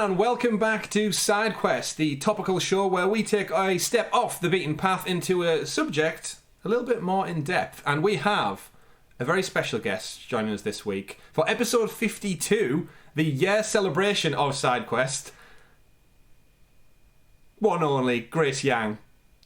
and welcome back to SideQuest, the topical show where we take a step off the beaten path into a subject a little bit more in depth. And we have a very special guest joining us this week for episode 52, the year celebration of SideQuest. One only, Grace Yang,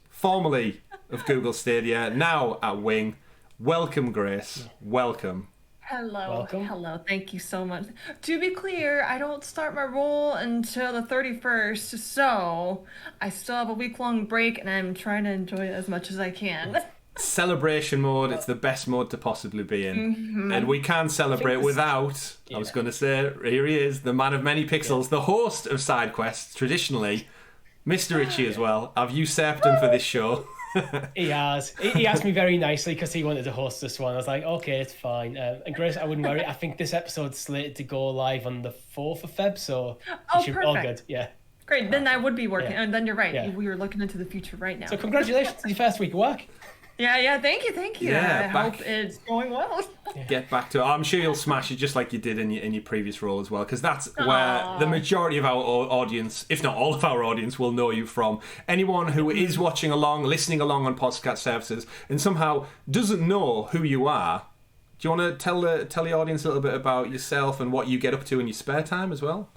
formerly of Google Stadia, now at Wing. Welcome, Grace. Welcome. Hello. Welcome. Hello. Thank you so much. To be clear, I don't start my role until the 31st, so I still have a week-long break, and I'm trying to enjoy it as much as I can. Celebration mode, it's the best mode to possibly be in. Mm-hmm. And we can celebrate without, I was going to say, here he is, the man of many pixels, the host of SideQuest, traditionally, Mr. Richie as well. I've usurped him for this show. He has. He asked me very nicely because he wanted to host this one. I was like, okay, it's fine. And Grace, I wouldn't worry. I think this episode's slated to go live on the 4th of Feb, so it should be all good. Yeah. Great. Then I would be working. Yeah. And then you're right. Yeah. We were looking into the future right now. So congratulations on your first week of work. Yeah. Thank you. Yeah, I hope it's going well. Get back to it. I'm sure you'll smash it just like you did in your previous role as well, because that's where the majority of our audience, if not all of our audience, will know you from. Anyone who is watching along, listening along on podcast services, and somehow doesn't know who you are, do you want to tell the audience a little bit about yourself and what you get up to in your spare time as well?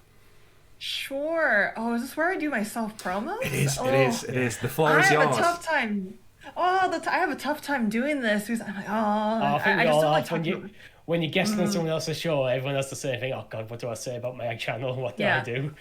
Sure. Oh, is this where I do my self-promos? It is. The floor is yours. I have a tough time. I have a tough time doing this because I'm like, I think I just don't like when talking. when you're guesting on someone else's show, everyone has the same thing. Oh God, what do I say about my channel? What do I do?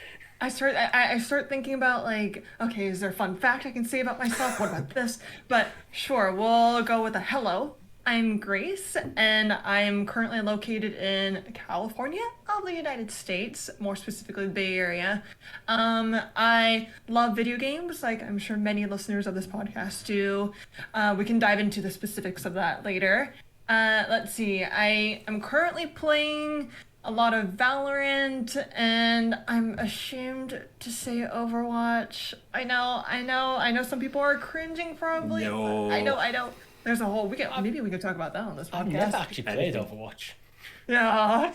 I start thinking about like, okay, is there a fun fact I can say about myself? What about this? But sure, we'll go with a hello. I'm Grace, and I'm currently located in California of the United States, more specifically the Bay Area. I love video games, like I'm sure many listeners of this podcast do. We can dive into the specifics of that later. Let's see, I am currently playing a lot of Valorant, and I'm ashamed to say Overwatch. I know some people are cringing probably. No. I know. There's a whole maybe we could talk about that on this podcast. I've never actually played Overwatch. Yeah.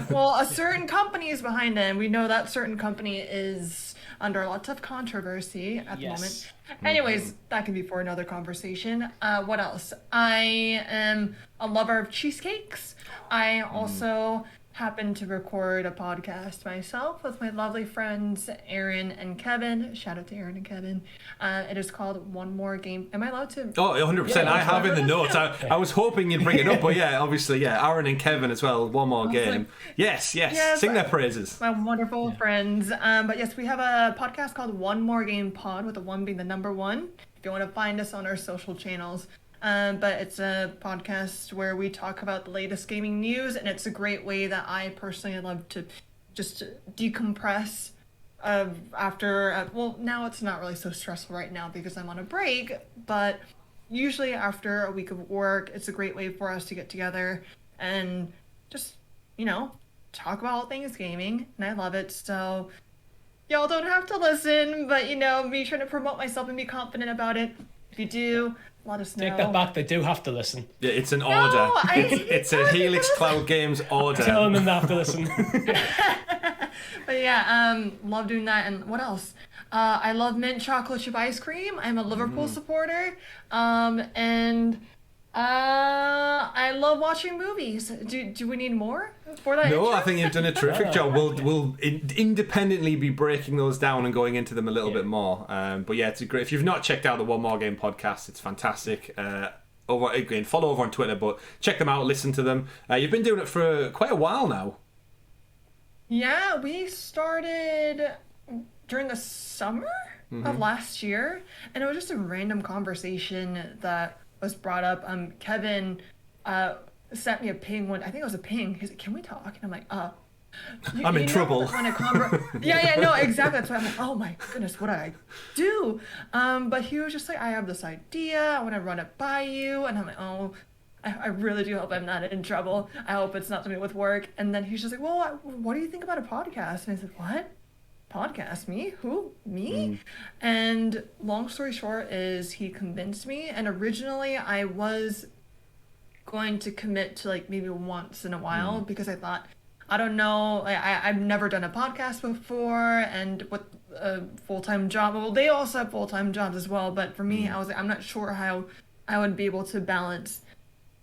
Well, a certain company is behind it, and we know that certain company is under lots of controversy at the moment. Anyways, that can be for another conversation. What else? I am a lover of cheesecakes. I also happen to record a podcast myself with my lovely friends Aaron and Kevin. Shout out to Aaron and Kevin. It is called One More Game. Am I allowed to? Oh, 100%. Yeah, I have in the notes. I was hoping you'd bring it up, but yeah, obviously, Aaron and Kevin as well. One More Game. Like, yes. Sing their praises. My wonderful friends. But yes, we have a podcast called One More Game Pod, with the one being the number one. If you want to find us on our social channels. But it's a podcast where we talk about the latest gaming news, and it's a great way that I personally love to just decompress after, now it's not really so stressful right now because I'm on a break, but usually after a week of work, it's a great way for us to get together and just, talk about all things gaming, and I love it. So y'all don't have to listen, but me trying to promote myself and be confident about it. If you do, let us know. Take that back. They do have to listen. Yeah, it's an order. It's a Helix Cloud Games order. Tell them they have to listen. But yeah, love doing that. And what else? I love mint chocolate chip ice cream. I'm a Liverpool supporter. And I love watching movies. Do we need more for that? No, intro? I think you've done a terrific job. We'll independently be breaking those down and going into them a little bit more. But yeah, it's great. If you've not checked out the One More Game podcast, it's fantastic. Follow over on Twitter, but check them out, listen to them. You've been doing it for quite a while now. Yeah, we started during the summer of last year, and it was just a random conversation that was brought up. Kevin sent me a ping I think it was a ping. He's like, "Can we talk?" And I'm like, I'm in trouble. No, exactly. That's why I'm like, oh my goodness, what do I do? But he was just like, I have this idea. I want to run it by you. And I'm like, oh, I really do hope I'm not in trouble. I hope it's not something with work. And then he's just like, well, what do you think about a podcast? And I said, what? Podcast? Me? Who? Me? And long story short is he convinced me. And originally I was going to commit to like maybe once in a while because I thought I don't know. I've never done a podcast before, and with a full-time job. Well, they also have full-time jobs as well. But for me, I was like, I'm not sure how I would be able to balance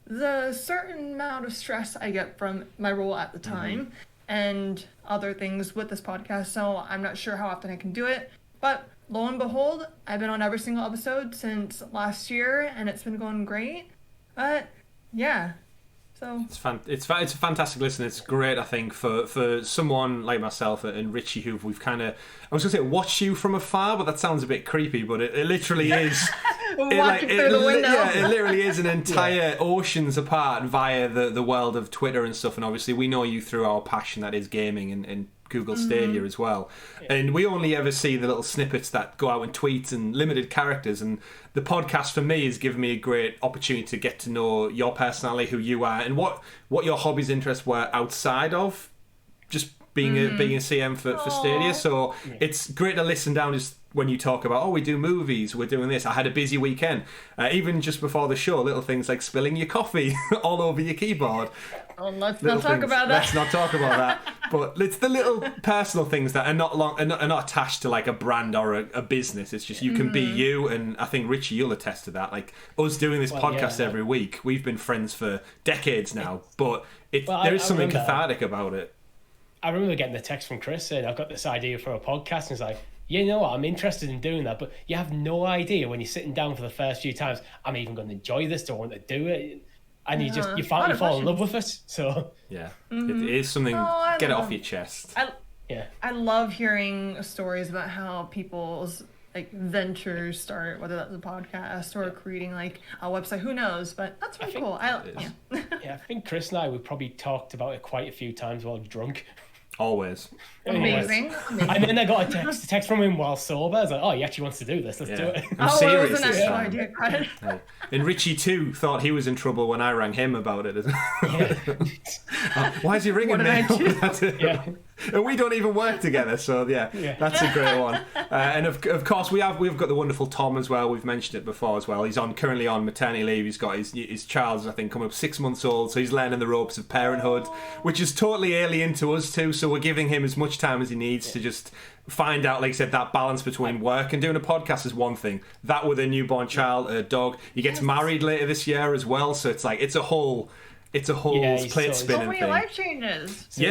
the certain amount of stress I get from my role at the time and other things with this podcast. So I'm not sure how often I can do it. But lo and behold, I've been on every single episode since last year, and it's been going great. But yeah. So it's a fantastic listen. It's great, I think, for someone like myself and Richie, who we've kind of, I was going to say watch you from afar, but that sounds a bit creepy, but it literally is. Watching through the window. Yeah, it literally is an entire oceans apart via the world of Twitter and stuff. And obviously we know you through our passion that is gaming and Google Stadia as well. And we only ever see the little snippets that go out in tweets and limited characters, and the podcast for me has given me a great opportunity to get to know your personality, who you are, and what your hobbies, interests were outside of just being a CM for Stadia. So it's great to listen down just when you talk about, we do movies, we're doing this. I had a busy weekend. Even just before the show, little things like spilling your coffee all over your keyboard. Oh, let's not talk about that. Let's not talk about that. But it's the little personal things that are not attached to like a brand or a business. It's just you can be you, and I think Richie, you'll attest to that. Like us doing this podcast every week, we've been friends for decades now. But there is something cathartic about it. I remember getting the text from Chris saying, I've got this idea for a podcast, and it's like, you know what, I'm interested in doing that, but you have no idea when you're sitting down for the first few times, I'm even going to enjoy this, do I want to do it? And you fall in love with it. So yeah, it is something, get it off your chest. I love hearing stories about how people's like ventures start, whether that's a podcast or creating like a website, who knows, but that's really cool. I think Chris and I, we probably talked about it quite a few times while drunk. Always. Amazing. And then I got a text from him while sober. I was like, he actually wants to do this. Let's do it. I'm serious. It was an actual idea. And Richie too thought he was in trouble when I rang him about it. Why is he ringing me? And we don't even work together, so that's a great one. And of course we've got the wonderful Tom as well. We've mentioned it before as well. He's currently on maternity leave. He's got his child's, I think, coming up 6 months old, so he's learning the ropes of parenthood, which is totally alien to us too. So we're giving him as much time as he needs to just find out, like I said, that balance between work and doing a podcast is one thing. That with a newborn child, a dog. He gets married later this year as well, so it's like it's a whole plate spinning thing. So many life changes. So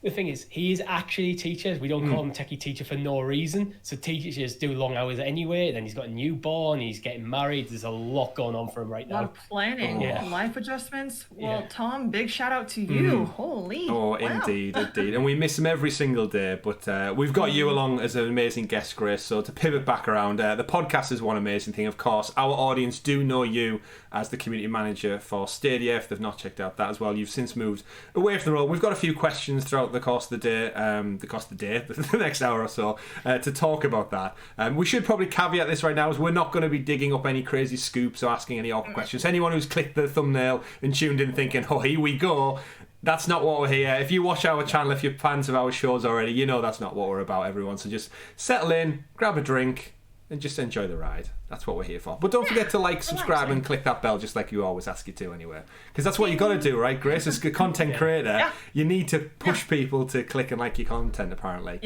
the thing is, he is actually teachers. We don't call him techie teacher for no reason. So teachers do long hours anyway. Then he's got a newborn. He's getting married. There's a lot going on for him right now. A lot of planning, life adjustments. Well, Tom, big shout out to you. Holy. Oh, wow. Indeed. And we miss him every single day. But we've got you along as an amazing guest, Grace. So to pivot back around, the podcast is one amazing thing. Of course, our audience do know you as the community manager for Stadia. If they've not checked out that as well, you've since moved away from the role. We've got a few questions throughout the course of the day, the next hour or so, to talk about that. We should probably caveat this right now, as we're not going to be digging up any crazy scoops or asking any awkward questions. Anyone who's clicked the thumbnail and tuned in thinking, here we go, that's not what we're here. If you watch our channel, if you're fans of our shows already, you know that's not what we're about, everyone. So just settle in, grab a drink, and just enjoy the ride. That's what we're here for. But don't forget to subscribe, and click that bell, just like you always ask you to anyway. Because that's what you got to do, right, Grace? As a content creator, you need to push people to click and like your content, apparently.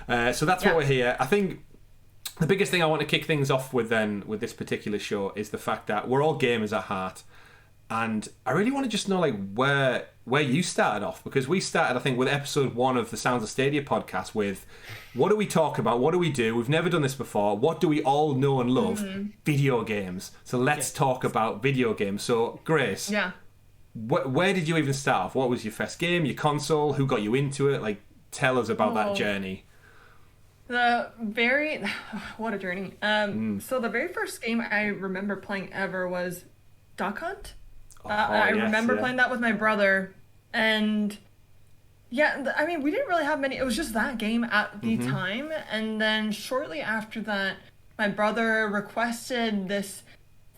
So that's what we're here. I think the biggest thing I want to kick things off with then, with this particular show, is the fact that we're all gamers at heart. And I really want to just know where you started off, because we started, I think, with episode 1 of the Sounds of Stadia podcast with, what do we talk about? What do we do? We've never done this before. What do we all know and love? Video games. So let's talk about video games. So Grace, where did you even start off? What was your first game, your console? Who got you into it? Tell us about that journey. What a journey. So the very first game I remember playing ever was Duck Hunt. I remember playing that with my brother, and we didn't really have many. It was just that game at the time, and then shortly after that, my brother requested this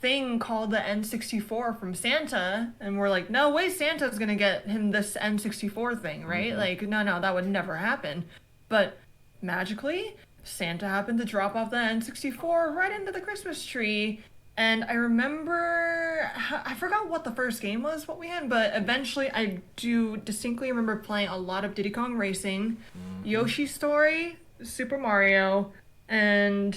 thing called the N64 from Santa, and we're like, no way, Santa's gonna get him this N64 thing, right? No, that would never happen. But magically, Santa happened to drop off the N64 right into the Christmas tree. And I remember, I forgot what the first game was, what we had, but eventually I do distinctly remember playing a lot of Diddy Kong Racing, Yoshi's Story, Super Mario, and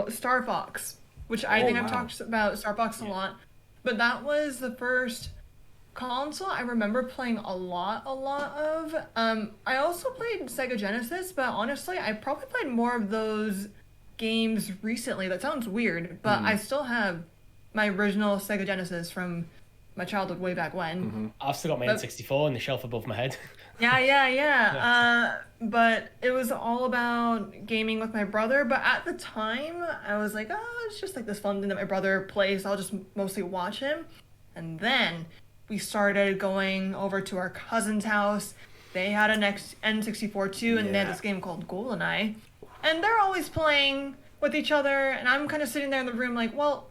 Star Fox, which I think I've talked about Star Fox a lot. But that was the first console I remember playing a lot of. I also played Sega Genesis, but honestly, I probably played more of those games recently. That sounds weird, but I still have my original Sega Genesis from my childhood way back when. I've still got my N64 on the shelf above my head. Yeah. But it was all about gaming with my brother. But at the time, I was like, oh, it's just like this fun thing that my brother plays. I'll just mostly watch him. And then we started going over to our cousin's house. They had an N64 too, and they had this game called GoldenEye. And they're always playing with each other, and I'm kind of sitting there in the room like, well,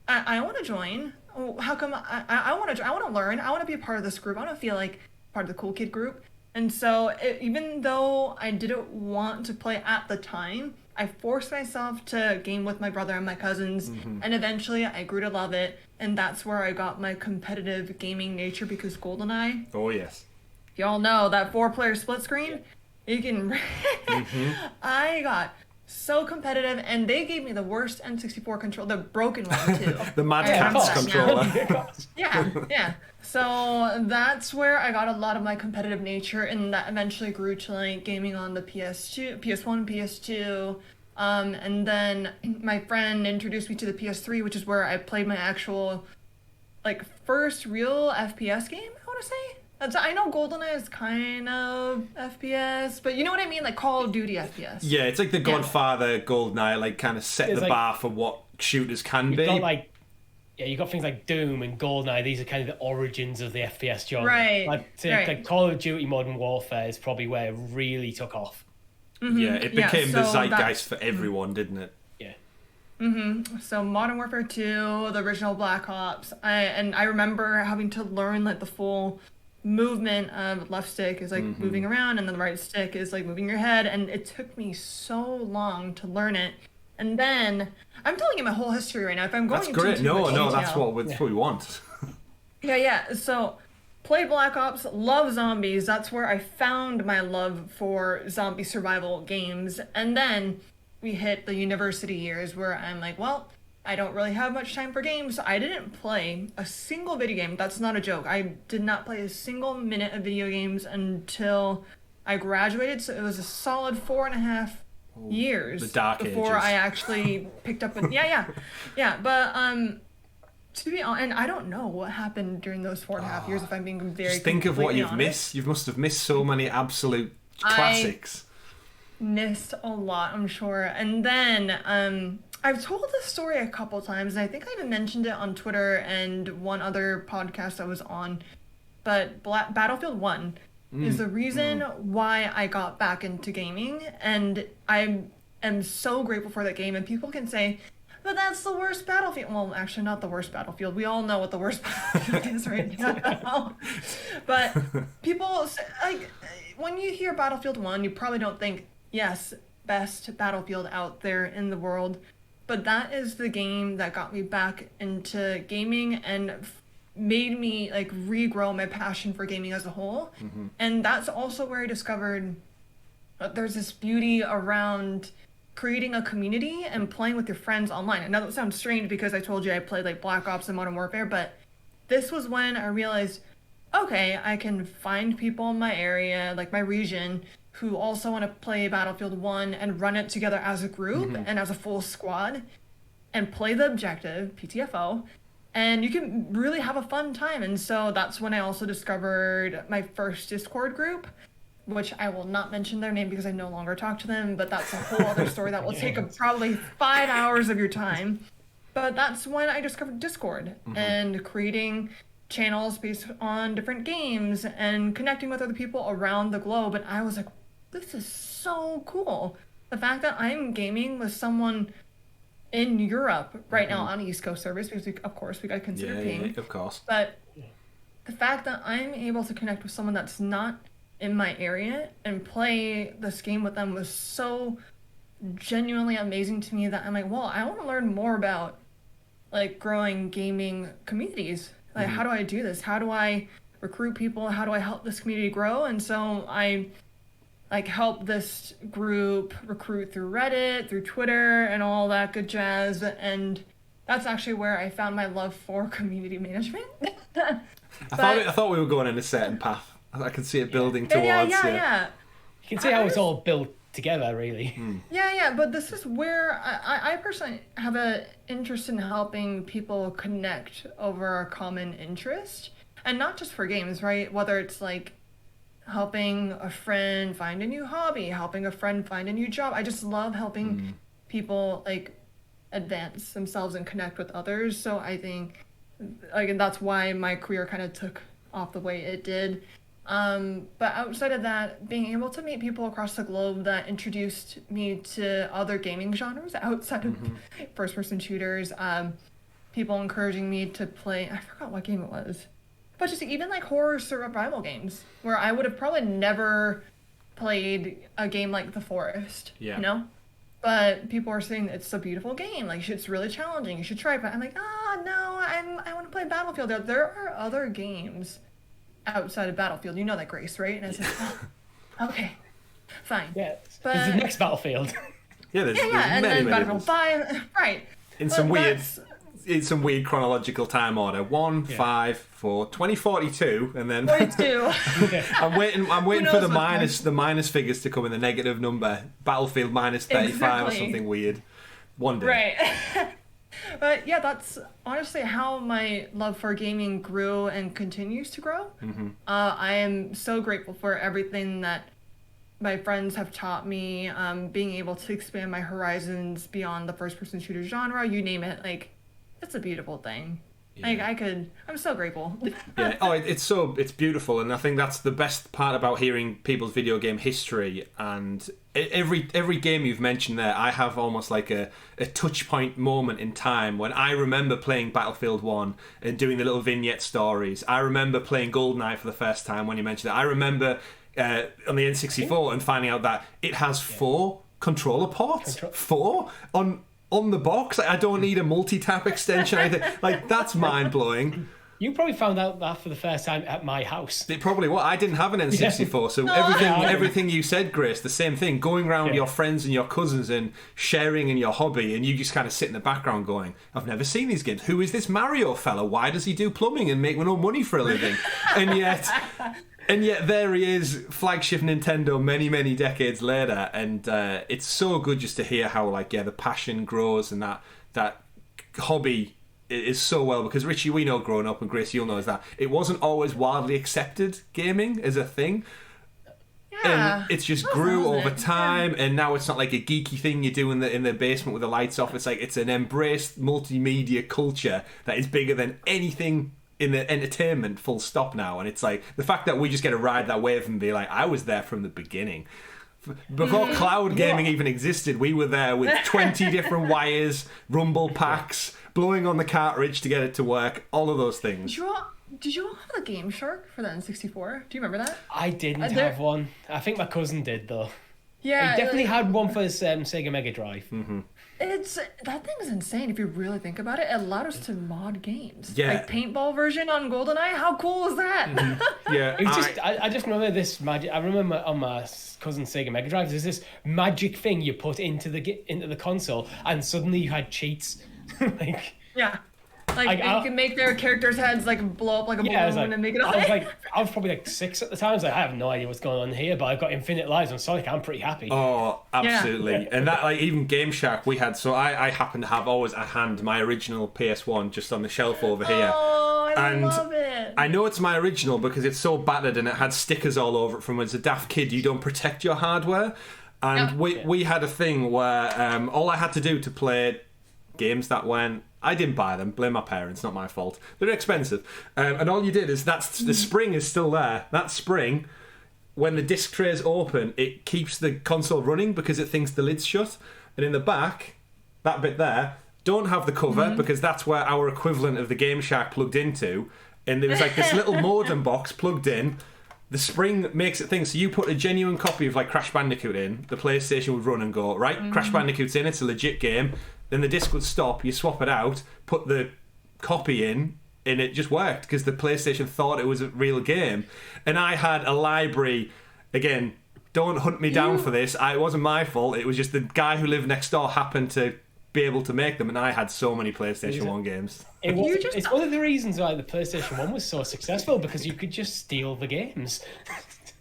I want to join. How come I want to learn? I want to be a part of this group. I want to feel like part of the cool kid group. And so even though I didn't want to play at the time, I forced myself to game with my brother and my cousins, and eventually I grew to love it. And that's where I got my competitive gaming nature, because GoldenEye. Oh, yes. Y'all know that 4-player split screen? You can... I got so competitive, and they gave me the worst N64 controller, the broken one too. The Mad Catz controller. Yeah. So that's where I got a lot of my competitive nature, and that eventually grew to like gaming on the PS2, PS1, PS2. And then my friend introduced me to the PS3, which is where I played my actual like first real FPS game, I want to say. I know GoldenEye is kind of FPS, but you know what I mean? Like Call of Duty FPS. Yeah, it's like the Godfather GoldenEye, like kind of set the bar for what shooters can be. You've got things like Doom and GoldenEye. These are kind of the origins of the FPS genre. Right. Like Call of Duty Modern Warfare is probably where it really took off. Yeah, it became the zeitgeist for everyone, didn't it? Yeah. So Modern Warfare 2, the original Black Ops. I remember having to learn like the full movement of left stick is like moving around, and then the right stick is like moving your head, and it took me so long to learn it. And then I'm telling you my whole history right now. If I'm going that's great. into detail, That's what we want. Yeah. So played Black Ops, love zombies. That's where I found my love for zombie survival games. And then we hit the university years where I'm like, well, I don't really have much time for games. So I didn't play a single video game. That's not a joke. I did not play a single minute of video games until I graduated. So it was a solid 4.5 years the dark before ages. I actually picked up with yeah. But to be honest, and I don't know what happened during those 4.5 years. If I'm being very just think of what you've honest. missed. You must have missed so many absolute classics. Missed a lot, I'm sure. And then I've told this story a couple times, and I think I even mentioned it on Twitter and one other podcast I was on. But Battlefield 1 is the reason why I got back into gaming, and I am so grateful for that game. And people can say, but that's the worst Battlefield. Well, actually, not the worst Battlefield. We all know what the worst Battlefield is right now. But people, like, when you hear Battlefield 1, you probably don't think, yes, best Battlefield out there in the world. But that is the game that got me back into gaming and made me like regrow my passion for gaming as a whole. And that's also where I discovered there's this beauty around creating a community and playing with your friends online. I know that sounds strange because I told you I played like Black Ops and Modern Warfare, but this was when I realized, okay, I can find people in my area, like my region, who also want to play Battlefield 1 and run it together as a group and as a full squad and play the objective, PTFO, and you can really have a fun time. And so that's when I also discovered my first Discord group, which I will not mention their name because I no longer talk to them, but that's a whole other story that will take probably 5 hours of your time. But that's when I discovered Discord and creating channels based on different games and connecting with other people around the globe. And I was like, this is so cool. The fact that I'm gaming with someone in Europe right now on East Coast servers, because of course we got to consider ping. Yeah, of course. But the fact that I'm able to connect with someone that's not in my area and play this game with them was so genuinely amazing to me that I'm like, well, I want to learn more about like growing gaming communities. Like, how do I do this? How do I recruit people? How do I help this community grow? And so I like help this group recruit through Reddit, through Twitter, and all that good jazz. And that's actually where I found my love for community management. I thought we were going in a certain path. I could see it building towards. Yeah. You can see how it's all built together, really. Yeah. But this is where I personally have an interest in helping people connect over a common interest, and not just for games, right? Whether it's like helping a friend find a new hobby, helping a friend find a new job. I just love helping people like advance themselves and connect with others. So I think like, and that's why my career kind of took off the way it did. But outside of that, being able to meet people across the globe that introduced me to other gaming genres outside of first-person shooters, people encouraging me to play, I forgot what game it was, but just even like horror survival games, where I would have probably never played a game like The Forest, you know? But people are saying it's a beautiful game, like it's really challenging, you should try it. But I'm like, no, I want to play Battlefield. There are other games outside of Battlefield. You know that, Grace, right? And I was like, okay, fine. Yeah, but there's the next Battlefield. There's and many, then Battlefield 5, right. In some weird chronological time order. 1, 5, 4, 2042, and then 42. I'm waiting for the minus figures to come in, the negative number. Battlefield minus 35 or something weird. One day. Right. But yeah, that's honestly how my love for gaming grew and continues to grow. I am so grateful for everything that my friends have taught me, being able to expand my horizons beyond the first-person shooter genre, you name it. Like, it's a beautiful thing. Like, I'm so grateful. It's beautiful, and I think that's the best part about hearing people's video game history. And every game you've mentioned there, I have almost like a touch point moment in time when I remember playing Battlefield 1 and doing the little vignette stories. I remember playing GoldenEye for the first time when you mentioned that. I remember on the N64 and finding out that it has 4 controller ports. 4 on the box. Like, I don't need a multi-tap extension or anything. Like, that's mind-blowing. You probably found out that for the first time at my house. It probably was. I didn't have an N64, so everything you said, Grace, the same thing. Going around with your friends and your cousins and sharing in your hobby, and you just kind of sit in the background going, I've never seen these games. Who is this Mario fella? Why does he do plumbing and make no money for a living? And yet there he is, flagship Nintendo many, many decades later, and it's so good just to hear how the passion grows, and that hobby is so well, because Richie, we know growing up, and Grace, you'll know, is that it wasn't always wildly accepted, gaming as a thing. And it's just grew over time, and now it's not like a geeky thing you do in the basement with the lights off. It's like it's an embraced multimedia culture that is bigger than anything in the entertainment, full stop now. And it's like the fact that we just get to ride that wave and be like, I was there from the beginning. Before cloud gaming even existed, we were there with 20 different wires, rumble packs, blowing on the cartridge to get it to work, all of those things. Did you all have a Game Shark for the N64? Do you remember that? I didn't have one. I think my cousin did, though. Yeah. He definitely had one for his Sega Mega Drive. That thing is insane if you really think about it. It allowed us to mod games. Yeah. Like paintball version on GoldenEye. How cool is that? Yeah. It was I just remember this magic. I remember on my cousin's Sega Mega Drive, there's this magic thing you put into the console, and suddenly you had cheats. Yeah. Like you can make their characters' heads like blow up like a balloon and make it all. I was probably like 6 at the time. I was like, I have no idea what's going on here, but I've got infinite lives on Sonic. I'm pretty happy. Oh, absolutely. Yeah. And that, like, even Game Shark, we had. So I happen to have always at hand my original PS1 just on the shelf over here. Oh, I love it. I know it's my original because it's so battered and it had stickers all over it from when as a daft kid. You don't protect your hardware, and we had a thing where all I had to do to play games that went. I didn't buy them. Blame my parents, not my fault. They're expensive. And all you did is the spring is still there. That spring, when the disc trays open, it keeps the console running because it thinks the lid's shut. And in the back, that bit there, don't have the cover because that's where our equivalent of the Game Shark plugged into. And there was like this little modem box plugged in. The spring makes it think. So you put a genuine copy of like Crash Bandicoot in, the PlayStation would run and go, right, Crash Bandicoot's in, it's a legit game. then the disc would stop, you swap it out, put the copy in, and it just worked because the PlayStation thought it was a real game. And I had a library, again, don't hunt me down for this, it wasn't my fault, it was just the guy who lived next door happened to be able to make them, and I had so many PlayStation 1 games. It's one of the reasons why the PlayStation 1 was so successful, because you could just steal the games.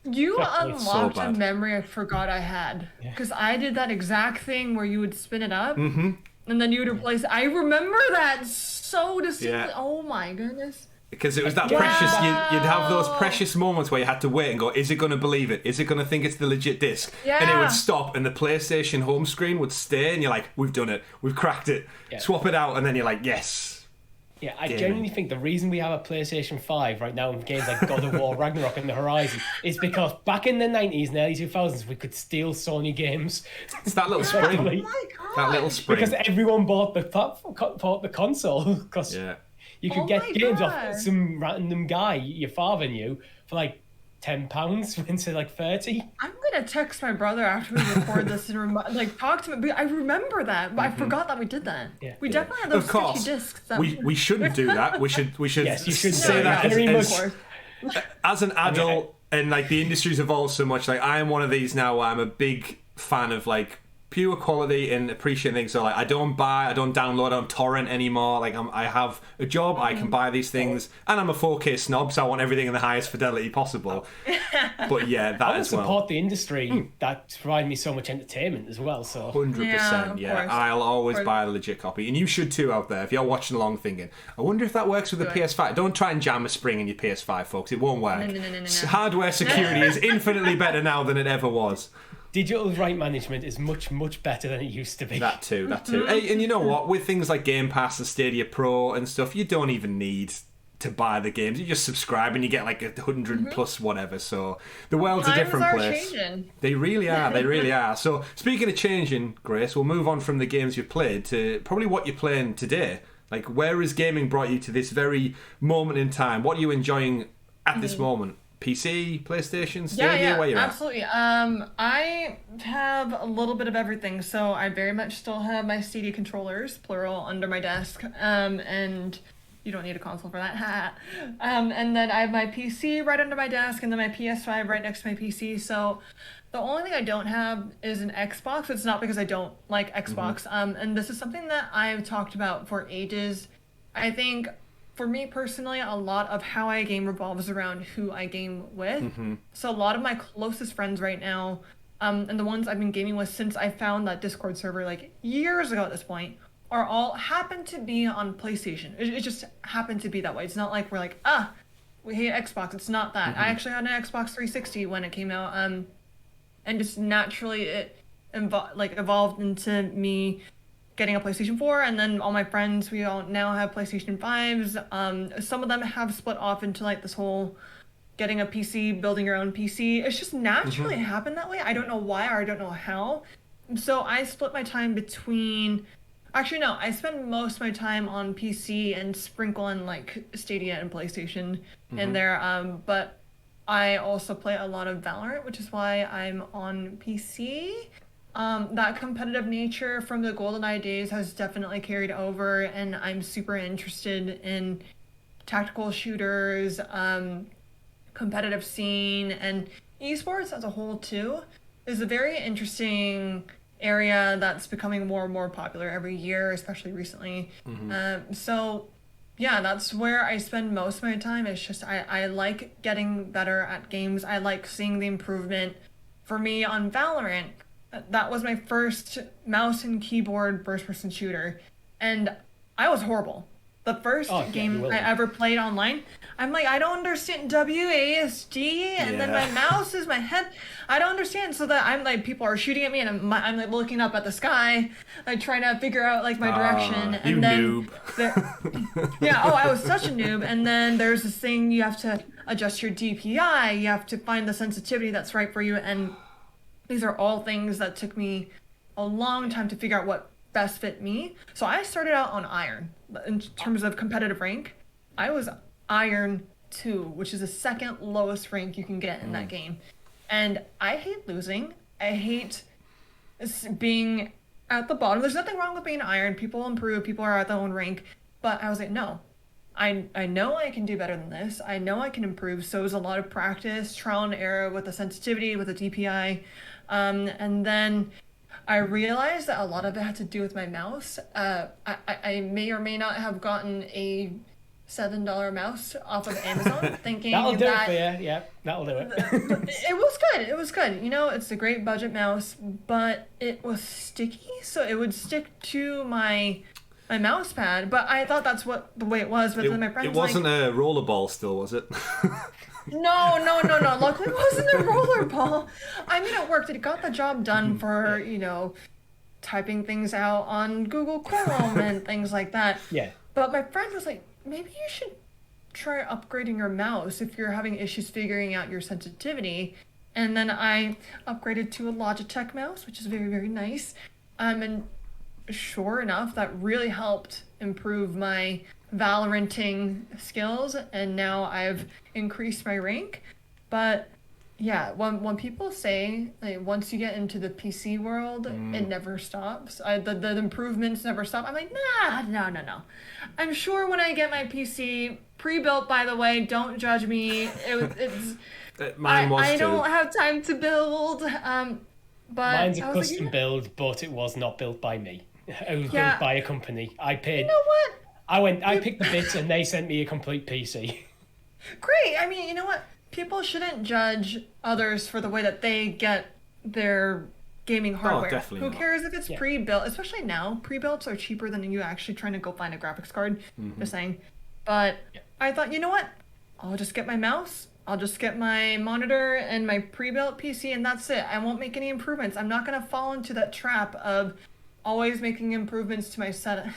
You unlocked so a memory I forgot I had. Because I did that exact thing where you would spin it up, and then you would replace it. I remember that so distinctly. Yeah. Oh my goodness. Because it was that precious, you'd have those precious moments where you had to wait and go, is it going to believe it? Is it going to think it's the legit disc? Yeah. And it would stop, and the PlayStation home screen would stay, and you're like, we've done it. We've cracked it. Yeah. Swap it out, and then you're like, yes. Yeah, I genuinely think the reason we have a PlayStation 5 right now in games like God of War, Ragnarok and The Horizon is because back in the 90s and early 2000s, we could steal Sony games. It's that little spring. Oh my god. That little spring. Because everyone bought the console. Because you could get games off some random guy your father knew for like £10 instead of like 30. I'm gonna text my brother after we record this and talk to him. But I remember that, but I forgot that we did that. Yeah. We definitely had those Of course, sticky discs. That we shouldn't do that. We should Yes, you should say do that that. Very as an adult, and like the industry's evolved so much. Like I am one of these now where I'm a big fan of like pure quality and appreciate things. So like I don't download, I don't torrent anymore. Like I have a job, I can buy these things, and I'm a 4K snob, so I want everything in the highest fidelity possible. But yeah, that I as well. support the industry that's providing me so much entertainment as well. So 100%, yeah. course. I'll always buy a legit copy, and you should too out there. If you're watching along, thinking, I wonder if that works with the PS5. Don't try and jam a spring in your PS5, folks. It won't work. No. Hardware security is infinitely better now than it ever was. digital right management is much, much better than it used to be. That too. Hey, and you know what? With things like Game Pass and Stadia Pro and stuff, you don't even need to buy the games. You just subscribe and you get like 100 plus whatever. So the world's a different place. Changing. They really are. They really are. So speaking of changing, Grace, we'll move on from the games you've played to probably what you're playing today. Like, where has gaming brought you to this very moment in time? What are you enjoying at this moment? PC, PlayStation, Stadia, where you're absolutely. I have a little bit of everything. So I very much still have my Stadia controllers, plural, under my desk. And you don't need a console for that. And then I have my PC right under my desk, and then my PS5 right next to my PC. So the only thing I don't have is an Xbox. It's not because I don't like Xbox. And this is something that I've talked about for ages. I think for me personally, a lot of how I game revolves around who I game with. So a lot of my closest friends right now, and the ones I've been gaming with since I found that Discord server like years ago at this point, are all happen to be on PlayStation. It just happened to be that way. It's not like we're like, we hate Xbox. It's not that. I actually had an Xbox 360 when it came out, and just naturally it evolved into me getting a PlayStation 4, and then all my friends, we all now have PlayStation 5s. Some of them have split off into like this whole getting a PC, building your own PC. It's just naturally happened that way. I don't know why, or I don't know how. So I split my time between... Actually, no, I spend most of my time on PC and sprinkle in like Stadia and PlayStation in there. But I also play a lot of Valorant, which is why I'm on PC. That competitive nature from the GoldenEye days has definitely carried over, and I'm super interested in tactical shooters, competitive scene, and esports as a whole too is a very interesting area that's becoming more and more popular every year, especially recently. So yeah, that's where I spend most of my time. It's just I like getting better at games. I like seeing the improvement. For me on Valorant, that was my first mouse and keyboard first-person shooter, and I was horrible. The first game I ever played online, I'm like, I don't understand WASD, and then my mouse is my head. I don't understand. So that I'm like, people are shooting at me, and I'm like looking up at the sky, like trying to figure out like my direction. And then I was such a noob. And then there's this thing, you have to adjust your DPI, you have to find the sensitivity that's right for you, and these are all things that took me a long time to figure out what best fit me. So I started out on Iron. In terms of competitive rank, I was Iron 2, which is the second lowest rank you can get in that game. And I hate losing. I hate being at the bottom. There's nothing wrong with being iron. People improve. People are at their own rank. But I was like, no. I know I can do better than this. I know I can improve. So it was a lot of practice, trial and error with the sensitivity, with the DPI. And then I realized that a lot of it had to do with my mouse. I may or may not have gotten a $7 mouse off of Amazon thinking that'll do that it for you. Yeah, that'll do it. It was good. It was good. You know, it's a great budget mouse, but it was sticky, so it would stick to my mouse pad. But I thought that's the way it was. But then my friend it was wasn't a rollerball, still, was it? No. Luckily, it wasn't a rollerball. I mean, it worked. It got the job done for, you know, typing things out on Google Chrome and things like that. Yeah. But my friend was like, maybe you should try upgrading your mouse if you're having issues figuring out your sensitivity. And then I upgraded to a Logitech mouse, which is very, very nice. And sure enough, that really helped improve my Valoranting skills, and now I've increased my rank. But yeah, when people say like, once you get into the PC world, it never stops. The improvements never stop. I'm like, no. I'm sure when I get my PC pre-built, by the way, don't judge me. It's Mine was I too. don't have time to build. But Mine's a I was custom like, build, but it was not built by me. It was Yeah. built by a company. I paid. you know what? I picked the bits and they sent me a complete PC. Great. I mean, you know what? People shouldn't judge others for the way that they get their gaming hardware. definitely Who not. cares if it's pre-built? Especially now, pre-builts are cheaper than you actually trying to go find a graphics card. Just saying. But I thought, you know what? I'll just get my mouse. I'll just get my monitor and my pre-built PC, and that's it. I won't make any improvements. I'm not going to fall into that trap of always making improvements to my setup.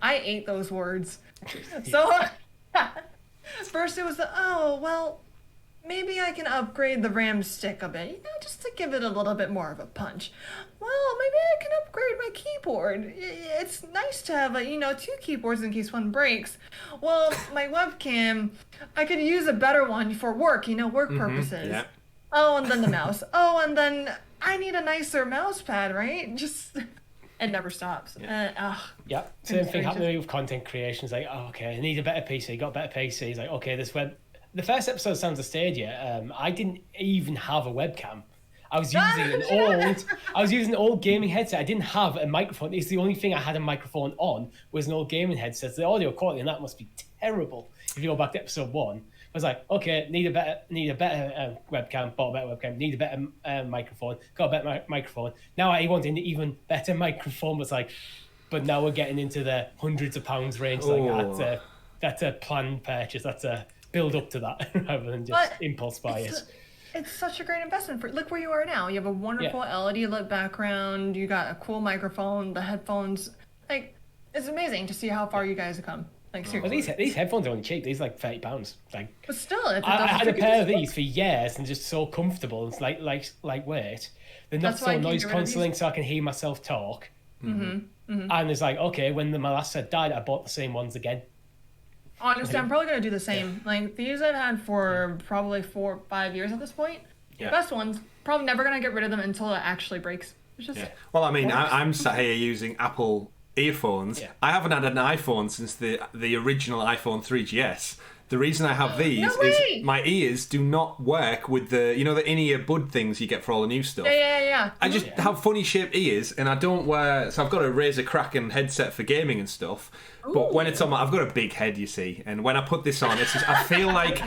I ate those words. So first it was maybe I can upgrade the RAM stick a bit, you know, just to give it a little bit more of a punch. Well, maybe I can upgrade my keyboard. It's nice to have, two keyboards in case one breaks. Well, my webcam, I could use a better one for work, work purposes. Yeah. Oh, and then the mouse. Oh, and then I need a nicer mouse pad, right? Just, it never stops. Yeah, same thing happened to me with content creation. It's like, oh, okay, I need a better PC. Got a better PC. It's like, okay, the first episode of Sounds of Stadia, I didn't even have a webcam. I was using an old gaming headset. I didn't have a microphone. It's the only thing I had a microphone on was an old gaming headset. So the audio quality on that must be terrible. If you go back to episode 1, I was like, okay, need a better webcam, bought a better webcam, need a better microphone, got a better microphone. Now I want an even better microphone. But now we're getting into the hundreds of pounds range. Like that's a planned purchase. That's a build up to that rather than just impulse buyers. It's such a great investment. Look where you are now. You have a wonderful LED lit background. You got a cool microphone. The headphones, it's amazing to see how far you guys have come. Seriously. Well, these headphones are only cheap. These are like £30. But still, if it I had a doesn't pair of these for years and just so comfortable. It's lightweight. They're not That's why I so can't noise get rid of cancelling, so I can hear myself talk. And it's like, okay, when my last set died, I bought the same ones again. Honestly, I'm probably going to do the same. These I've had for probably 4 or 5 years at this point. Yeah. The best ones, probably never going to get rid of them until it actually breaks. It's just... Well, I mean, I'm sat here using Apple earphones. Yeah. I haven't had an iPhone since the original iPhone 3GS. The reason I have these No way! is my ears do not work with the in-ear bud things you get for all the new stuff. Yeah. I just have funny shaped ears, and I don't wear. So I've got a Razer Kraken headset for gaming and stuff. But when it's on, I've got a big head, you see, and when I put this on, it's just, I feel like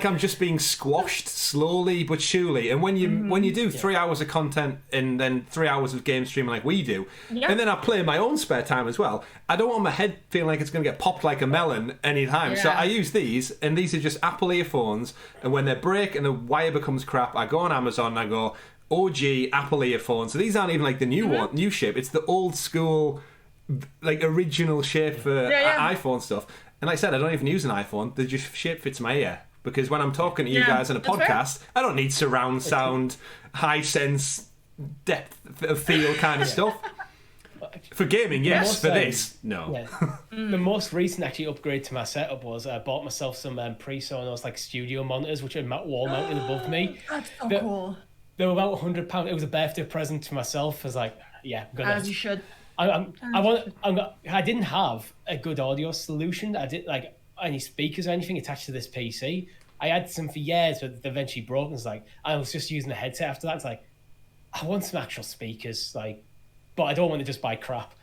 I'm just being squashed slowly but surely. And when you do 3 hours of content and then 3 hours of game streaming like we do, and then I play in my own spare time as well, I don't want my head feeling like it's going to get popped like a melon anytime. Yeah. So I use these, and these are just Apple earphones. And when they break and the wire becomes crap, I go on Amazon and I go OG Apple earphones. So these aren't even like the new shape. It's the old school, original shape for iPhone stuff. And like I said, I don't even use an iPhone. The just shape fits my ear. Because when I'm talking to you guys on a podcast, I don't need surround sound, high sense, depth of field kind of stuff. For gaming, yes. For this, no. Yeah. The most recent actually upgrade to my setup was I bought myself some pre-Sonos studio monitors, which are wall mounted above me. That's so cool. They were about £100. It was a birthday present to myself. I was like, yeah. As you should. I didn't have a good audio solution. I didn't like any speakers or anything attached to this PC. I had some for years, but they eventually broke. It's like I was just using the headset after that. It's like I want some actual speakers, like, but I don't want to just buy crap.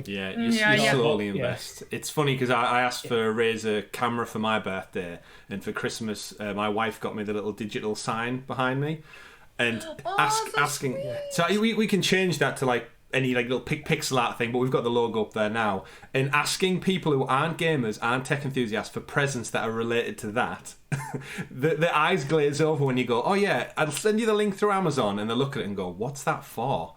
You slowly invest. It's funny because I asked for a Razer camera for my birthday, and for Christmas, my wife got me the little digital sign behind me, and asking. So we can change that to like any like little pixel art thing, but we've got the logo up there now. And asking people who aren't gamers, aren't tech enthusiasts, for presents that are related to that, the eyes glaze over when you go, "Oh yeah, I'll send you the link through Amazon," and they look at it and go, "What's that for?"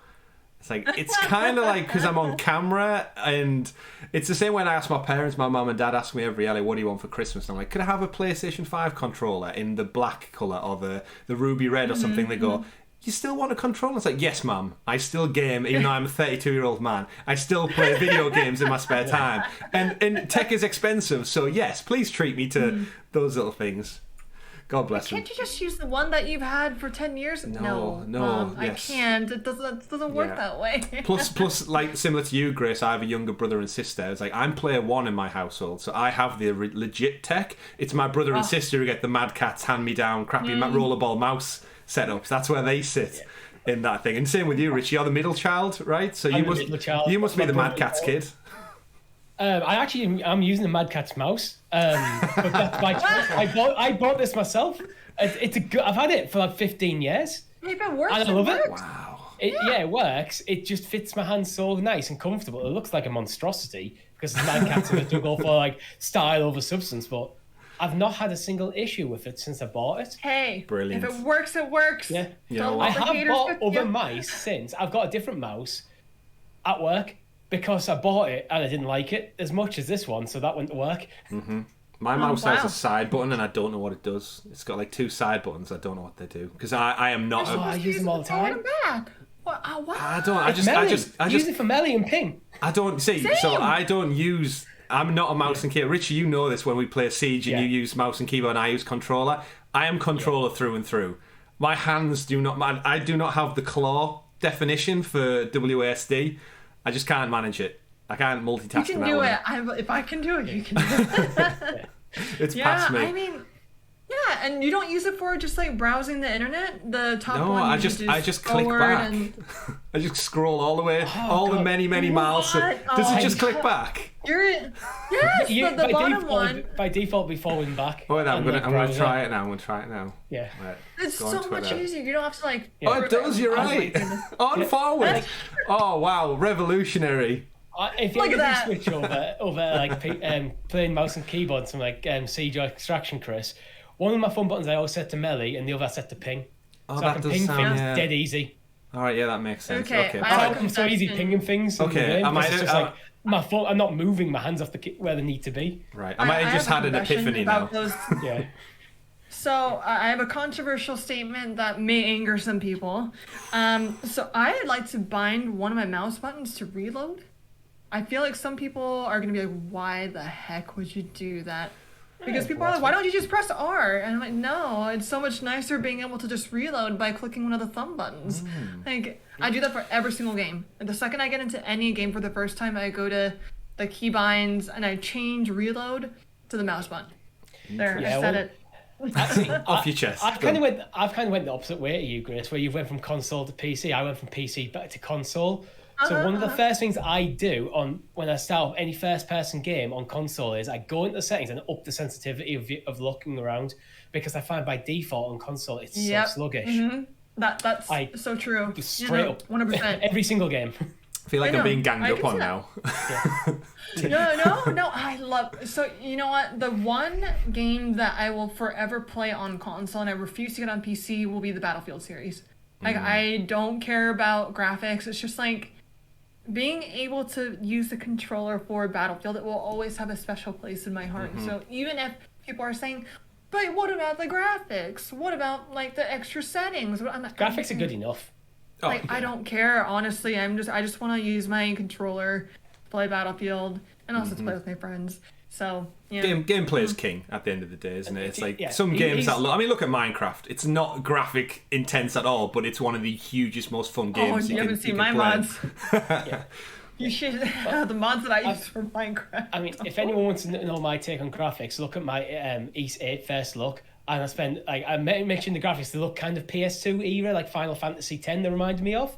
It's like, it's kind of like because I'm on camera, and it's the same when I ask my parents. My mum and dad ask me every year, like, "What do you want for Christmas?" And I'm like, "Could I have a PlayStation 5 controller in the black colour or the ruby red or something?" They go, "You still want a controller?" It's like, "Yes, mum. I still game, even though I'm a 32-year-old man. I still play video games in my spare time. And tech is expensive, so yes, please treat me to those little things." God bless him. Can't you just use the one that you've had for 10 years? No, yes. I can't. It doesn't work that way. plus, like, similar to you, Grace, I have a younger brother and sister. It's like, I'm player one in my household, so I have the legit tech. It's my brother and sister who get the Mad Catz hand-me-down crappy rollerball mouse setups. That's where they sit in that thing. And same with you, Richie. You're the middle child, right? So you must be the Mad Catz kid. I'm using the Mad Catz mouse, but that's my choice. I bought this myself. I've had it for like 15 years. If it works, and I love it. Wow. It works. It just fits my hand so nice and comfortable. It looks like a monstrosity because the Mad Catz are to go for like style over substance, but I've not had a single issue with it since I bought it. Hey, brilliant. If it works, it works. Yeah. I have bought other mice since. I've got a different mouse at work, because I bought it and I didn't like it as much as this one, so that went to work. Mm-hmm. My mouse has a side button and I don't know what it does. It's got like two side buttons. I don't know what they do because I am not. I use them all the time. What? I don't. I just use it for melee and ping. I don't see. Same. So I don't use. I'm not a mouse and keyboard. Richie, you know this when we play Siege and you use mouse and keyboard and I use controller. I am controller through and through. My hands do not. I do not have the claw definition for WASD. I just can't manage it. I can't multitask. You can do it. If I can do it, you can do it. It's past me. I mean, yeah, and you don't use it for just like browsing the internet. The top one. No, I just click back. I just scroll all the way, the many miles. Does it just click back? Yes, the bottom one. By default, be forward and back. Oh, I'm gonna try it now. Yeah. Right, it's so much easier. You don't have to like. Oh, it does. You're right. On forward. Oh wow, revolutionary. If you ever switch over like playing mouse and keyboard, some like Siege or Extraction, Chris, one of my fun buttons I always set to melee, and the other I set to ping. Oh, so I can ping things dead easy. All right, that makes sense. Okay. I'm so easy pinging things. Okay, it's just like my phone. I'm not moving my hands off where they need to be. Right, I might have just had an epiphany now. Yeah. So I have a controversial statement that may anger some people. So I like to bind one of my mouse buttons to reload. I feel like some people are going to be like, why the heck would you do that? Because people are like, why don't you just press R? And I'm like, no, it's so much nicer being able to just reload by clicking one of the thumb buttons. Like, I do that for every single game. And the second I get into any game for the first time, I go to the keybinds and I change reload to the mouse button. There, I said it. Actually, off your chest. I've kind of went the opposite way to you, Grace, where you went from console to PC. I went from PC back to console. So one of the first things I do when I start any first-person game on console is I go into the settings and up the sensitivity of looking around, because I find by default on console it's so sluggish. Mm-hmm. That's so true. Straight up, 100%. Every single game. I feel like I'm being ganged up on now. No, I love. So you know what? The one game that I will forever play on console and I refuse to get on PC will be the Battlefield series. Like I don't care about graphics. It's just like being able to use the controller for Battlefield. It will always have a special place in my heart. So even if people are saying, but what about the graphics? What about like the extra settings? Graphics are good enough. I don't care, honestly. I just want to use my controller play Battlefield, and also to play with my friends. So yeah. Gameplay is king at the end of the day, isn't it? It's like some He's- games that look at Minecraft. It's not graphic intense at all, but it's one of the hugest, most fun games you haven't seen my play. mods. You should the mods that I use for Minecraft. I mean, if anyone wants to know my take on graphics, look at my East 8 first look. And I spent, like, I mentioned the graphics, they look kind of PS2 era, like Final Fantasy X, they reminded me of.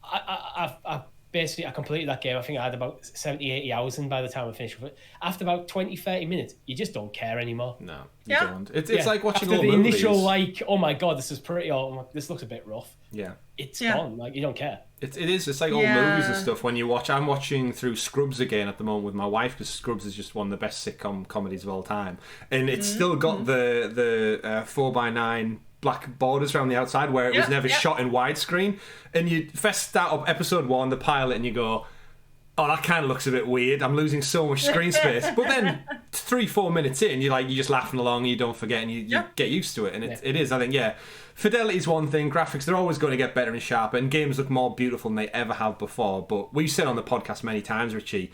I basically, I completed that game. I think I had about 70, 80 hours in by the time I finished with it. After about 20, 30 minutes, you just don't care anymore. No, you don't. It's like watching After all the movies. initial, like, oh my God, this is pretty, this looks a bit rough. Yeah. It's gone, like, you don't care. It is. It's like old movies and stuff. When you watch, I'm watching through Scrubs again at the moment with my wife because Scrubs is just one of the best sitcom comedies of all time, and it's still got the 4:9 black borders around the outside where it was never shot in widescreen. And you first start up episode 1, the pilot, and you go, oh, that kind of looks a bit weird. I'm losing so much screen space. But then 3-4 minutes in, you're just laughing along, and you don't forget, and you get used to it. And it is, I think, fidelity's one thing. Graphics, they're always going to get better and sharper, and games look more beautiful than they ever have before. But we've said on the podcast many times, Richie,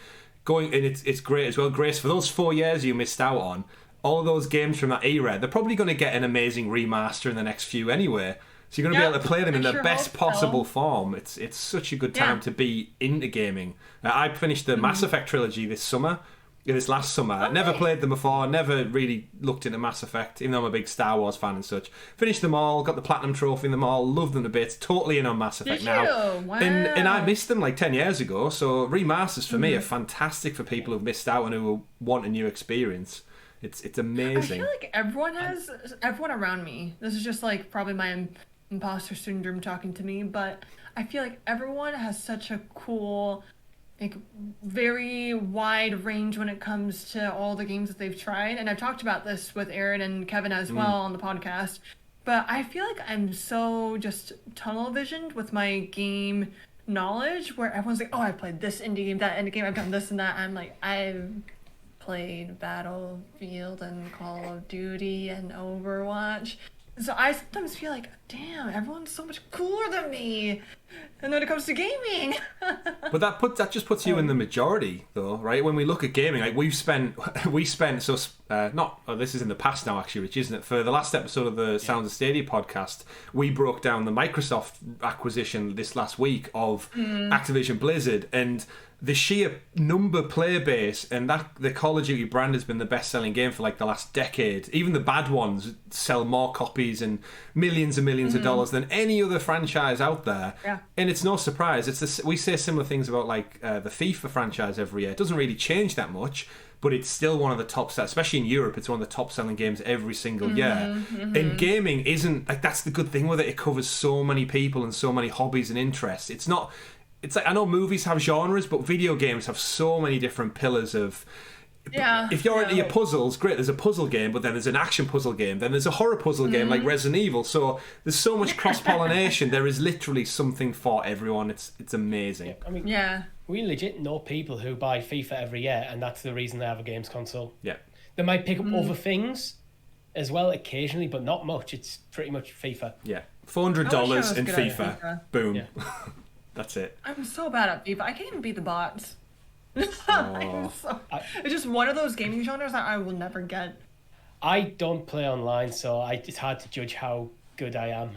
and it's great as well, Grace, for those 4 years you missed out on, all those games from that era, they're probably going to get an amazing remaster in the next few anyway. So you're going to be able to play them in the best possible form. It's such a good time to be into gaming. I finished the Mass Effect trilogy this last summer. I never played them before, never really looked into Mass Effect, even though I'm a big Star Wars fan and such. Finished them all, got the Platinum Trophy in them all, loved them to bits, totally in on Mass Effect now. Wow. And I missed them like 10 years ago, so remasters for me are fantastic for people who've missed out and who want a new experience. It's amazing. I feel like everyone around me, this is just like probably my imposter syndrome talking to me, but I feel like everyone has such a cool, like, very wide range when it comes to all the games that they've tried. And I've talked about this with Aaron and Kevin as well on the podcast, but I feel like I'm so just tunnel visioned with my game knowledge where everyone's like, oh, I've played this indie game, that indie game, I've done this and that. I'm like, I've played Battlefield and Call of Duty and Overwatch. So I sometimes feel like, damn, everyone's so much cooler than me. And when it comes to gaming. But that just puts you in the majority, though, right? When we look at gaming, like this is in the past now, actually, Rich, isn't it? For the last episode of the Sounds of Stadia podcast, we broke down the Microsoft acquisition this last week of Activision Blizzard, and the sheer number player base, and that the Call of Duty brand has been the best-selling game for like the last decade. Even the bad ones sell more copies and millions of dollars than any other franchise out there. Yeah. And it's no surprise. We say similar things about like the FIFA franchise every year. It doesn't really change that much, but it's still one of the top, especially in Europe, it's one of the top-selling games every single year. And gaming isn't like, that's the good thing with it. It covers so many people and so many hobbies and interests. It's like, I know movies have genres, but video games have so many different pillars of. If you're into your puzzles, great, there's a puzzle game, but then there's an action puzzle game, then there's a horror puzzle game like Resident Evil. So there's so much cross-pollination. There is literally something for everyone. It's amazing. I mean, we legit know people who buy FIFA every year, and that's the reason they have a games console. Yeah. They might pick up other things as well occasionally, but not much. It's pretty much FIFA. Yeah. $400 in FIFA. Boom. Yeah. That's it. I'm so bad at FIFA. I can't even beat the bots. It's just one of those gaming genres that I will never get. I don't play online, so it's hard to judge how good I am.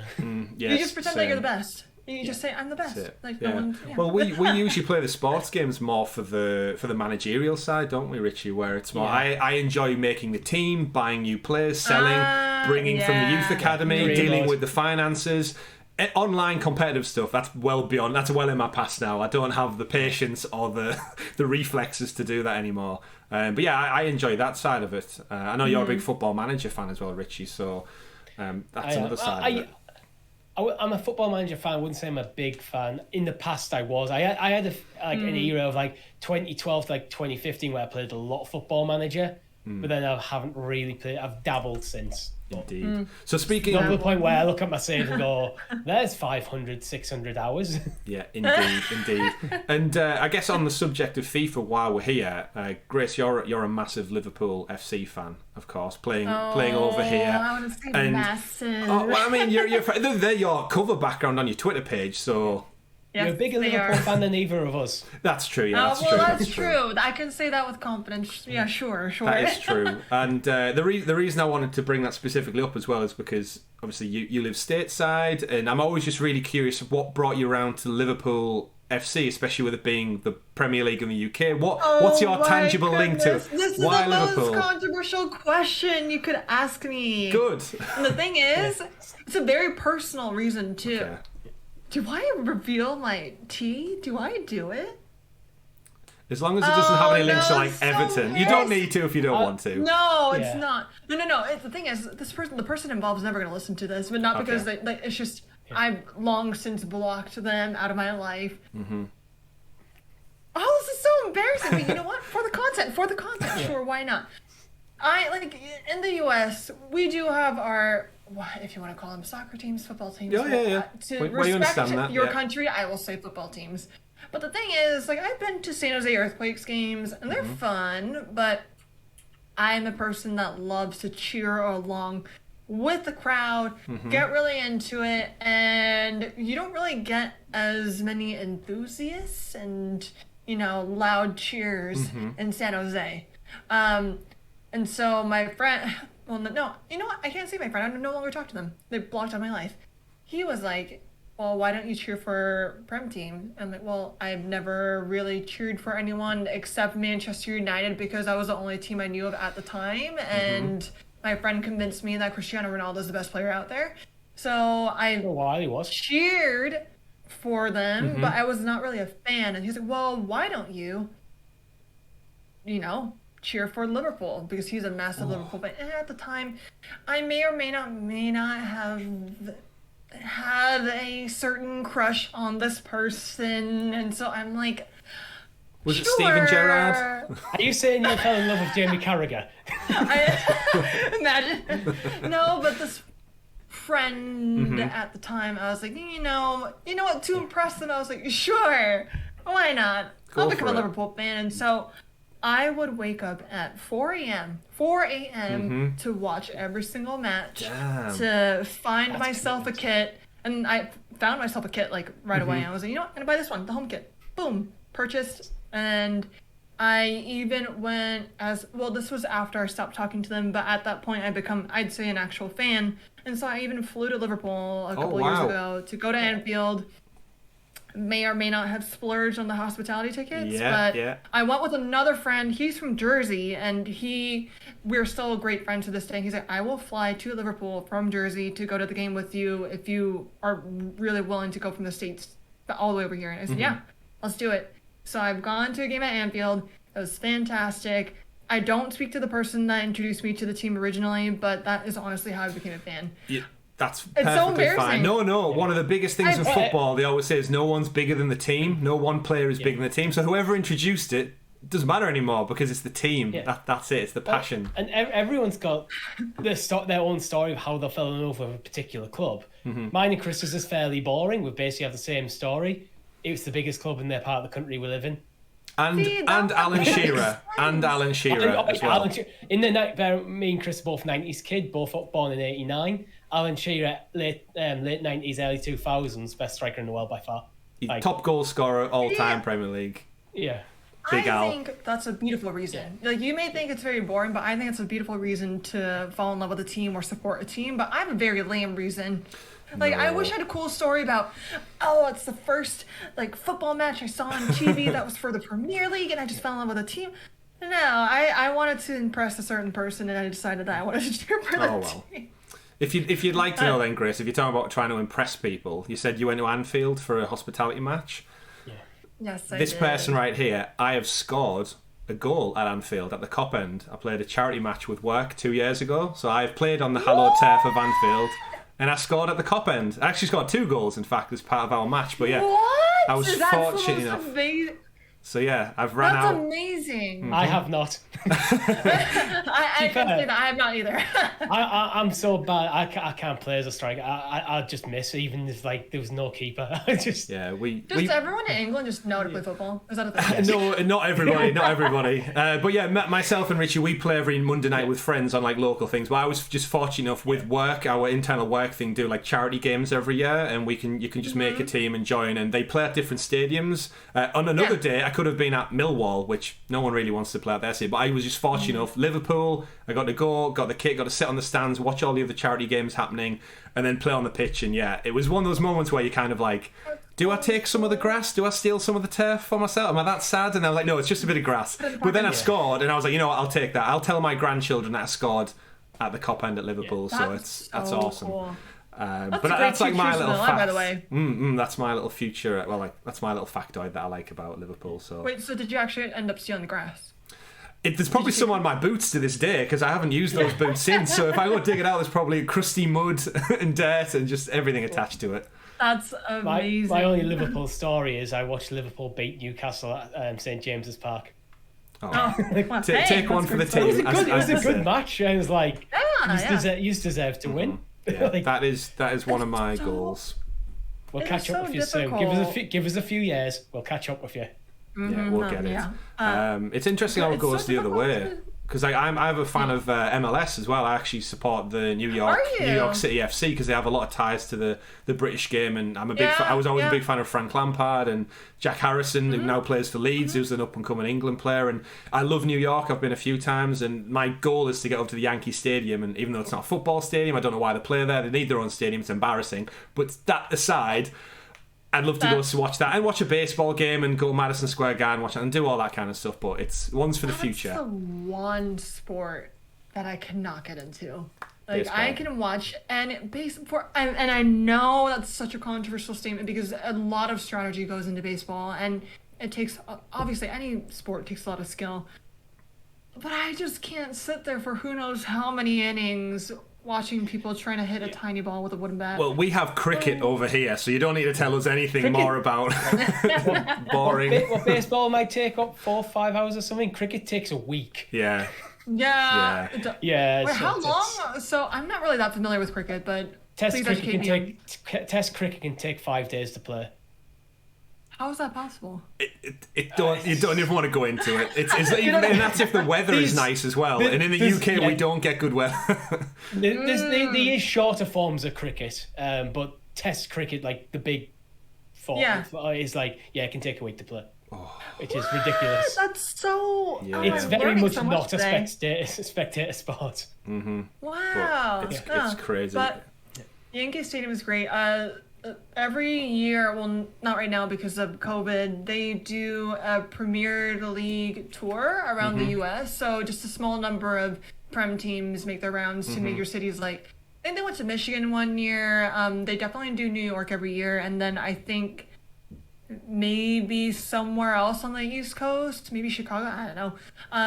You just pretend that you're the best. You just say, I'm the best. Like, no one, Well, we usually play the sports games more for the managerial side, don't we, Richie? Where it's more, I enjoy making the team, buying new players, selling, bringing from the youth academy, dealing with the finances. Online competitive stuff, that's well in my past now. I don't have the patience or the reflexes to do that anymore. But yeah, I enjoy that side of it. I know you're a big Football Manager fan as well, Richie, so that's another side of it. I'm a Football Manager fan. I wouldn't say I'm a big fan. In the past, I was. I had an era of like 2012 to like 2015 where I played a lot of Football Manager, but then I haven't really played. I've dabbled since. Indeed. So speaking of the point where I look at my save and go, there's 500, 600 hours. Yeah, indeed. And I guess on the subject of FIFA, while we're here, Grace, you're a massive Liverpool FC fan, of course, playing over here. I want to say massive. Oh, well, I mean, they're your cover background on your Twitter page, so You're a bigger they Liverpool are. fan than either of us. That's true. Yeah, that's Well, true. that's true. I can say that with confidence. Yeah, sure. That is true. And the reason I wanted to bring that specifically up as well is because obviously you live stateside, and I'm always just really curious of what brought you around to Liverpool FC, especially with it being the Premier League in the UK. What's your tangible link to it? This is Why the Liverpool? most controversial question you could ask me. Good. And the thing is, it's a very personal reason too. Okay. Do I reveal my tea? Do I do it? As long as it doesn't have any links to no, like it's so Everton, you don't need to if you don't want to. No, it's Yeah. not. No. The thing is, the person involved is never going to listen to this, but not because it's just I've long since blocked them out of my life. Mm-hmm. Oh, this is so embarrassing. But you know what? For the content, sure, why not? In the U.S., we do have our, if you want to call them soccer teams, football teams. Yeah. To We respect understand that, your yeah. country, I will say football teams. But the thing is, I've been to San Jose Earthquakes games, and they're fun, but I'm a person that loves to cheer along with the crowd, get really into it, and you don't really get as many enthusiasts and, loud cheers in San Jose. And so my friend, well, no, you know what? I can't say my friend. I no longer talk to them. They blocked out my life. He was like, well, why don't you cheer for Prem team? I'm like, well, I've never really cheered for anyone except Manchester United because that was the only team I knew of at the time. And my friend convinced me that Cristiano Ronaldo is the best player out there. So I For a while he was. cheered for them, but I was not really a fan. And he's like, well, why don't you, cheer for Liverpool? Because he's a massive Liverpool fan. And at the time, I may or may not have had a certain crush on this person. And so I'm like, Was it sure. Steven Gerrard? Are you saying you fell in love with Jamie Carragher? Imagine. No, but this friend at the time, I was like, you know what, to impress them, I was like, sure, why not? I'll become a Liverpool fan. And so I would wake up at 4 a.m. to watch every single match, to find myself a kit. And I found myself a kit right away. I was like, you know what, I'm gonna buy this one, the home kit. Boom, purchased. And I even went this was after I stopped talking to them, but at that point I'd say an actual fan. And so I even flew to Liverpool a couple years ago to go to Anfield. May or may not have splurged on the hospitality tickets, but I went with another friend. He's from Jersey, and we're still great friends to this day. He's like, I will fly to Liverpool from Jersey to go to the game with you if you are really willing to go from the States all the way over here. And I said, yeah, let's do it. So I've gone to a game at Anfield. It was fantastic. I don't speak to the person that introduced me to the team originally, but that is honestly how I became a fan. Yeah. That's It's so perfectly fine. embarrassing. No. One of the biggest things in football, they always say, is no one's bigger than the team. No one player is bigger than the team. So whoever introduced it doesn't matter anymore because it's the team. Yeah. That's it. It's the passion. And everyone's got their own story of how they fell in love with a particular club. Mine and Chris's is fairly boring. We basically have the same story. It was the biggest club in their part of the country we live in. And Alan Shearer. And Alan Shearer as well. In the night, me and Chris are both 90s kid, both born in 89. Alan Shearer, late 90s, early 2000s, best striker in the world by far. Top goal scorer all time Premier League. Yeah. Big Al. I think that's a beautiful reason. You may think it's very boring, but I think it's a beautiful reason to fall in love with a team or support a team. But I have a very lame reason. I wish I had a cool story about, it's the first football match I saw on TV that was for the Premier League, and I just fell in love with a team. No, I wanted to impress a certain person, and I decided that I wanted to cheer for the team. If you'd like to know then, Grace, if you're talking about trying to impress people, you said you went to Anfield for a hospitality match. Yeah. Yes, I This did. person right here, I have scored a goal at Anfield at the Cop End. I played a charity match with work 2 years ago, so I've played on the hallowed turf of Anfield, and I scored at the Cop End. I actually scored 2 goals, in fact, as part of our match. But yeah, What? I was Is that fortunate the most enough. amazing? So yeah, I've ran That's out. amazing. I have not. I can say that I have not either. I'm so bad. I can't play as a striker. I just miss, even if like there was no keeper. I just Yeah, Does everyone in England just know to play football? Is that a thing? No, not everybody, not everybody. But yeah, myself and Richie, we play every Monday night with friends on like local things. But I was just fortunate enough with work, our internal work thing, do like charity games every year, and you can just make a team and join, and they play at different stadiums. On another day, I could have been at Millwall, which no one really wants to play at their stadium, but I was just fortunate enough. Liverpool, I got to go, got the kit, got to sit on the stands, watch all the other charity games happening, and then play on the pitch. And yeah, it was one of those moments where you kind of like, do I take some of the grass? Do I steal some of the turf for myself? Am I that sad? And I'm like, no, it's just a bit of grass. But then I scored, and I was like, you know what, I'll take that. I'll tell my grandchildren that I scored at the Cop End at Liverpool. So that's awesome. Cool. But that's like my little fact. By the way. That's my little future. Well, like that's my little factoid that I like about Liverpool. So wait, so did you actually end up stealing the grass? There's probably some on my boots to this day because I haven't used those boots since. So if I go dig it out, there's probably crusty mud and dirt and just everything attached to it. That's amazing. My only Liverpool story is I watched Liverpool beat Newcastle at St James's Park. Take one for the team. It was a good match. I was like, you deserve to win. Yeah, that is one of my goals. We'll catch up with you soon. Give us a few years. We'll catch up with you. Yeah, we'll get it. It's interesting how it goes the other way. Because I'm a fan of MLS as well. I actually support the New York City FC because they have a lot of ties to the British game, and I'm a big. I was always a big fan of Frank Lampard and Jack Harrison, who now plays for Leeds, who's an up and coming England player. And I love New York. I've been a few times, and my goal is to get up to the Yankee Stadium. And even though it's not a football stadium, I don't know why they play there. They need their own stadium. It's embarrassing. But that aside, I'd love to go to watch that and watch a baseball game and go to Madison Square Garden, watch it and do all that kind of stuff. But it's one's for the future. That's the one sport that I cannot get into. Like Baseball. I can watch and I know that's such a controversial statement because a lot of strategy goes into baseball, and it takes obviously any sport takes a lot of skill. But I just can't sit there for who knows how many innings watching people trying to hit a tiny ball with a wooden bat. Well, we have cricket over here, so you don't need to tell us anything more about boring. What baseball might take up 4 or 5 hours or something. Cricket takes a week. Yeah. Yeah. Yeah. Wait, how long? So I'm not really that familiar with cricket, but Test please cricket educate me. Test cricket can take 5 days to play. How is that possible? You don't even want to go into it. And that's if the weather is nice as well. And in the UK, we don't get good weather. There is shorter forms of cricket, but Test cricket, like the big form, is like it can take a week to play. Which is ridiculous. That's so. Yeah. It's very much so not today. a spectator sport. Wow. It's crazy. But Yankee Stadium is great. Every year, well, not right now because of COVID, they do a Premier League tour around the U.S. So just a small number of Prem teams make their rounds to major cities. Like I think they went to Michigan one year. They definitely do New York every year, and then I think maybe somewhere else on the East Coast, maybe Chicago. I don't know.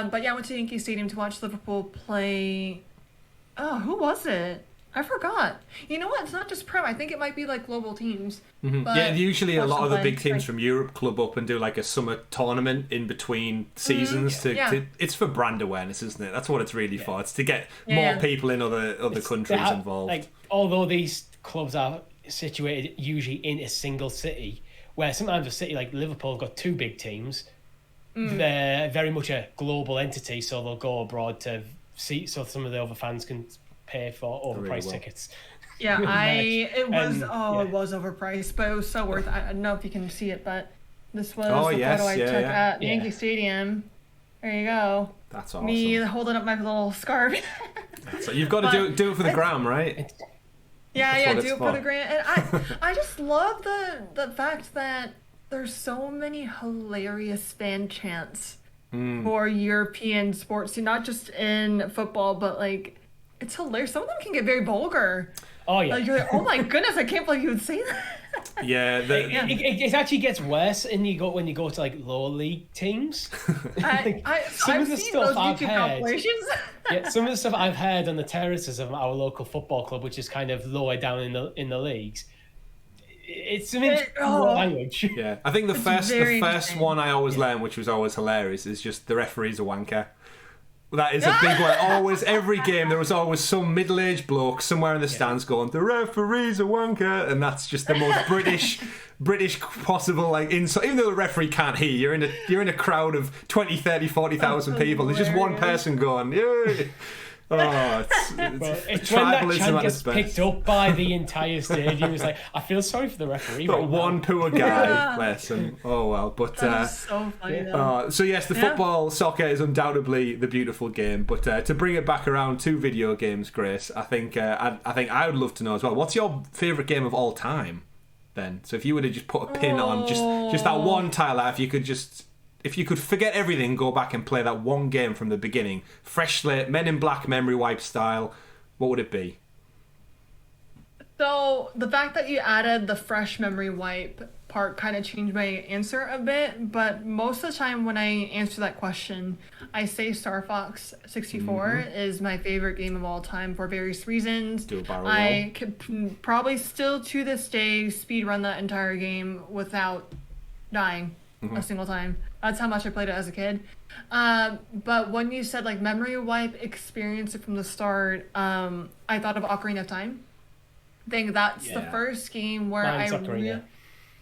But yeah, I went to Yankee Stadium to watch Liverpool play. Oh, who was it? I forgot. You know what? It's not just Prem. I think it might be like global teams. But yeah, usually a lot of the big teams from Europe club up and do like a summer tournament in between seasons. It's for brand awareness, isn't it? That's what it's really for. It's to get more people in other countries involved. Like, although these clubs are situated usually in a single city, where sometimes a city like Liverpool have got 2 big teams, they're very much a global entity, so they'll go abroad to see, so some of the other fans can pay for overpriced tickets. Yeah, it was overpriced, but it was so worth it. I don't know if you can see it, but this was the photo I took at Yankee Stadium. There you go. That's awesome. Me holding up my little scarf. So you've got to do it for the gram, right? Do it for the gram. And I just love the fact that there's so many hilarious fan chants for European sports, not just in football, but like it's hilarious. Some of them can get very vulgar. Oh yeah. Like you're like, oh my goodness, I can't believe you would say that. Yeah, it actually gets worse when you go to like lower league teams. I've seen those YouTube compilations. Some of the stuff I've heard on the terraces of our local football club, which is kind of lower down in the leagues, It's an language. Yeah, I think the first one I always learned, which was always hilarious, is just the referee's a wanker. That is a big one. Always, every game, there was always some middle-aged bloke somewhere in the stands going, "The referee's a wanker," and that's just the most British possible like insult. Even though the referee can't hear, you're in a crowd of 20, 30, 40,000 people. There's just one person going, "Yay!" Oh, it's when that chant gets picked up by the entire stadium. It's like, I feel sorry for the referee. But one poor guy, bless him. Oh well, but so funny. So yes, the football soccer is undoubtedly the beautiful game. But to bring it back around to video games, Grace, I think I would love to know as well. What's your favourite game of all time? Then, so if you were to just put a pin on just that one title, if you could forget everything, go back and play that one game from the beginning, fresh slate, Men in Black memory wipe style, what would it be? So the fact that you added the fresh memory wipe part kind of changed my answer a bit, but most of the time when I answer that question, I say Star Fox 64 is my favorite game of all time for various reasons. Do a barrel roll. I could probably still to this day speedrun that entire game without dying a single time. That's how much I played it as a kid. But when you said like memory wipe, experience it from the start, I thought of Ocarina of Time. I think that's the first game where Ocarina.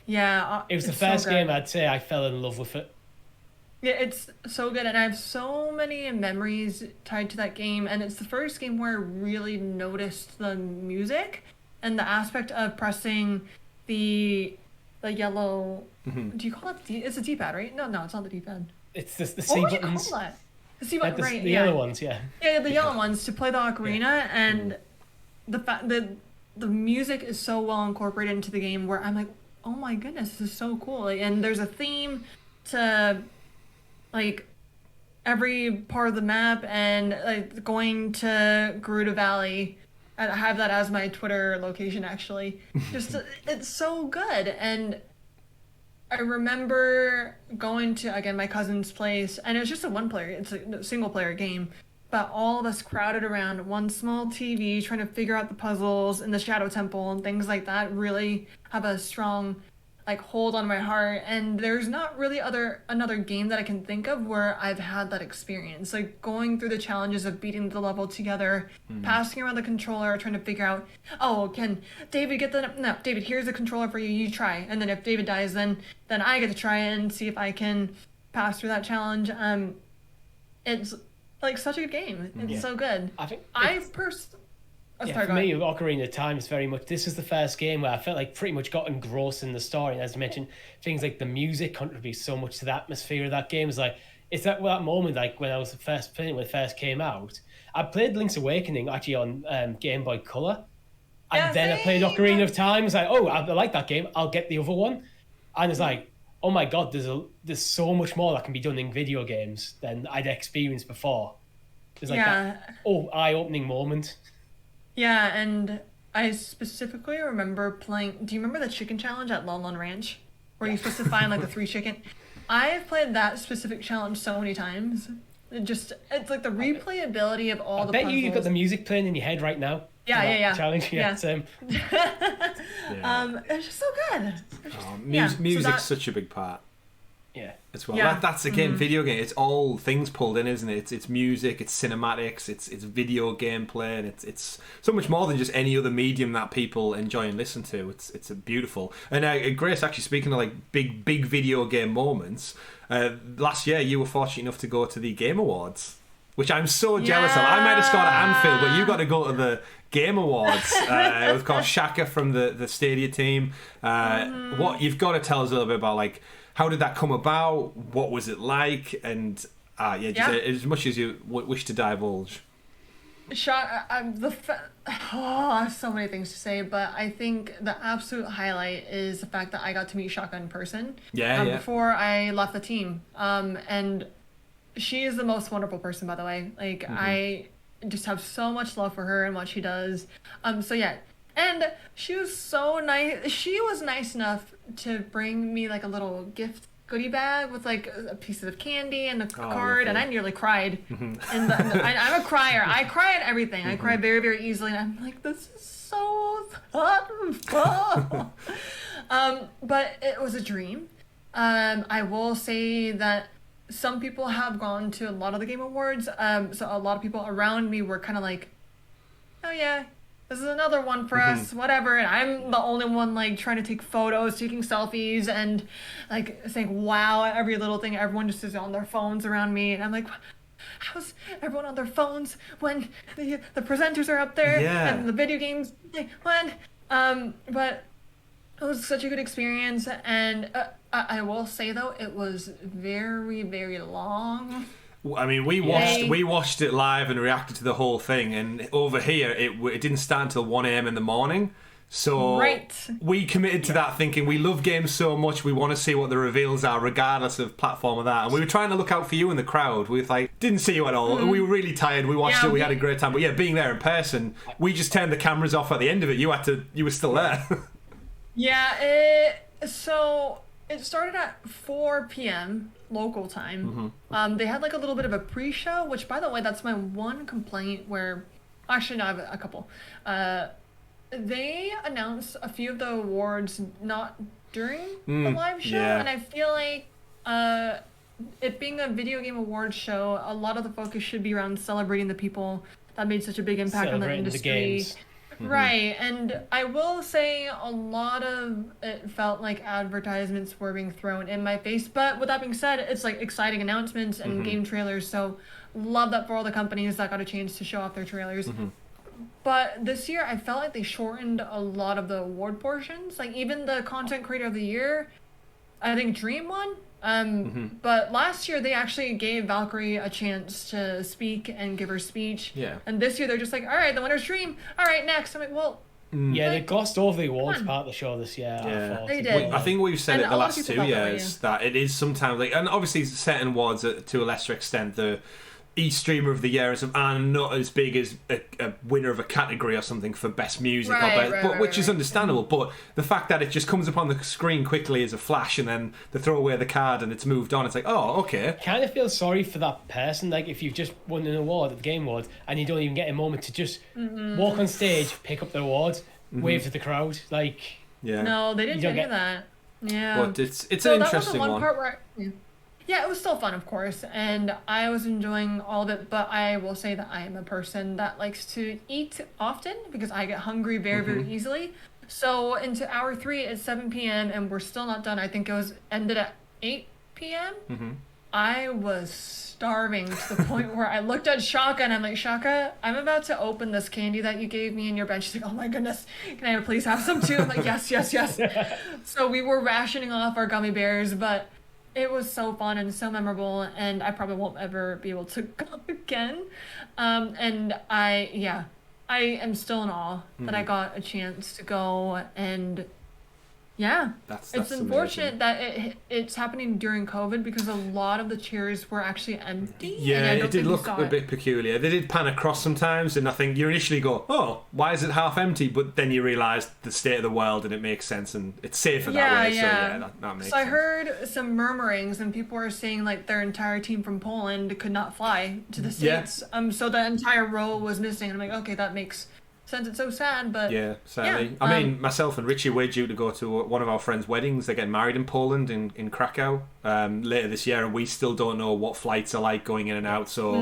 It was the first game I'd say I fell in love with it. Yeah, it's so good, and I have so many memories tied to that game, and it's the first game where I really noticed the music and the aspect of pressing the yellow. Do you call it it's a D-pad, right? No, it's not the D-pad. It's the C buttons. What do you call that? The C button, right? The yellow ones, yeah. Yeah, the yellow ones to play the ocarina, and the fact that the music is so well incorporated into the game, where I'm like, oh my goodness, this is so cool. And there's a theme to like every part of the map, and like going to Gerudo Valley. I have that as my Twitter location, actually. Just it's so good. And I remember going to, again, my cousin's place, and it was just it's a single player game, but all of us crowded around one small TV trying to figure out the puzzles in the Shadow Temple and things like that really have a strong like hold on my heart. And there's not really another game that I can think of where I've had that experience, like going through the challenges of beating the level together, passing around the controller, trying to figure out, oh, can David get no, David, here's the controller for you, you try, and then if David dies, then I get to try it and see if I can pass through that challenge. It's like such a good game. It's so good. I think for me, Ocarina of Time is very much, this is the first game where I felt like pretty much got engrossed in the story. And as you mentioned, things like the music contribute so much to the atmosphere of that game. It's that moment, like when I was first playing, when it first came out, I played Link's Awakening actually on Game Boy Color. And then I played Ocarina of Time. It's like, oh, I like that game, I'll get the other one. And it's like, oh my God, there's so much more that can be done in video games than I'd experienced before. There's like that eye-opening moment. Yeah, and I specifically remember playing... Do you remember the chicken challenge at Lon Lon Ranch? Where you're supposed to find, like, the 3 chicken? I've played that specific challenge so many times. It's like the replayability of all the puzzles. I bet you've got the music playing in your head right now. Yeah. Challenge, same. It's just so good. Music's such a big part. Yeah. As well. Yeah. That's again video game. It's all things pulled in, isn't it? It's music, it's cinematics, it's video gameplay, and it's so much more than just any other medium that people enjoy and listen to. It's a beautiful. And Grace, actually speaking of like big video game moments, last year you were fortunate enough to go to the Game Awards, which I'm so jealous of. I might have scored at Anfield, but you got to go to the Game Awards. It was called Shaka from the Stadia team. What you've got to tell us a little bit about, like, how did that come about? What was it like? And as much as you wish to divulge. I have so many things to say, but I think the absolute highlight is the fact that I got to meet Shaka in person. Before I left the team. And she is the most wonderful person, by the way. Like, I just have so much love for her and what she does. And she was so nice. She was nice enough to bring me like a little goodie bag with like a piece of candy and a card, and I nearly cried. And I'm a crier. I cry at everything. I cry very, very easily, and I'm like, this is so thoughtful. But it was a dream. I will say that some people have gone to a lot of the Game Awards. So a lot of people around me were kind of like, oh yeah, this is another one for us, whatever. And I'm the only one like trying to take photos, taking selfies, and like saying wow at every little thing. Everyone just is on their phones around me, and I'm like, how's everyone on their phones when the presenters are up there and the video games when? But it was such a good experience, and I will say though, it was very, very long. I mean, we watched it live and reacted to the whole thing, and over here it didn't start until 1 a.m. in the morning. So we committed to that, thinking we love games so much, we want to see what the reveals are, regardless of platform or that. And we were trying to look out for you in the crowd. We didn't see you at all. We were really tired. We watched it. We had a great time. But yeah, being there in person, we just turned the cameras off at the end of it. You were still there. So it started at 4 p.m. local time. They had like a little bit of a pre-show, which, by the way, that's my one complaint where... Actually, no, I have a couple. They announced a few of the awards not during the live show, and I feel like it being a video game awards show, a lot of the focus should be around celebrating the people that made such a big impact on the industry. The games. Right, and I will say a lot of it felt like advertisements were being thrown in my face, but with that being said, it's like exciting announcements and game trailers, so love that for all the companies that got a chance to show off their trailers. But this year, I felt like they shortened a lot of the award portions. Like, even the Content Creator of the Year, I think Dream won. But last year, they actually gave Valkyrie a chance to speak and give her speech. Yeah. And this year, they're just like, all right, the winner's Dream. All right, next. I'm like, well... Yeah, they glossed over the awards part of the show this year. Yeah, they did. I think we've said it the last 2 years that it is sometimes... like, and obviously, certain awards, to a lesser extent, the... each streamer of the year and stuff, and not as big as a winner of a category or something for best music, which is understandable. But the fact that it just comes up on the screen quickly as a flash, and then they throw away the card and it's moved on, it's like, oh, okay. Kind of feel sorry for that person. Like, if you've just won an award at the Game Awards and you don't even get a moment to just walk on stage, pick up the awards, wave to the crowd, like... Yeah. No, they didn't do that. Yeah. But it's an interesting one. Part where yeah, it was still fun, of course, and I was enjoying all of it, but I will say that I am a person that likes to eat often because I get hungry very, very easily. So into hour 3 at 7 p.m. and we're still not done. I think it was ended at 8 p.m. I was starving to the point where I looked at Shaka and I'm like, Shaka, I'm about to open this candy that you gave me in your bed. She's like, oh my goodness, can I please have some too? I'm like, yes, yes, yes. So we were rationing off our gummy bears, but it was so fun and so memorable, and I probably won't ever be able to go again. And I am still in awe that I got a chance to go, and that's it's unfortunate that it's happening during COVID because a lot of the chairs were actually empty. Yeah, it did look a bit peculiar. They did pan across sometimes, and I think you initially go, oh, why is it half empty? But then you realise the state of the world, and it makes sense, and it's safer that way. Yeah. So that makes sense. So I heard some murmurings, and people were saying like their entire team from Poland could not fly to the States. So the entire row was missing. And I'm like, okay, that makes sense. It's so sad, but sadly. Yeah. I mean, myself and Richie, we're due to go to one of our friends' weddings. They're getting married in Poland, in Krakow, later this year, and we still don't know what flights are like going in and out. So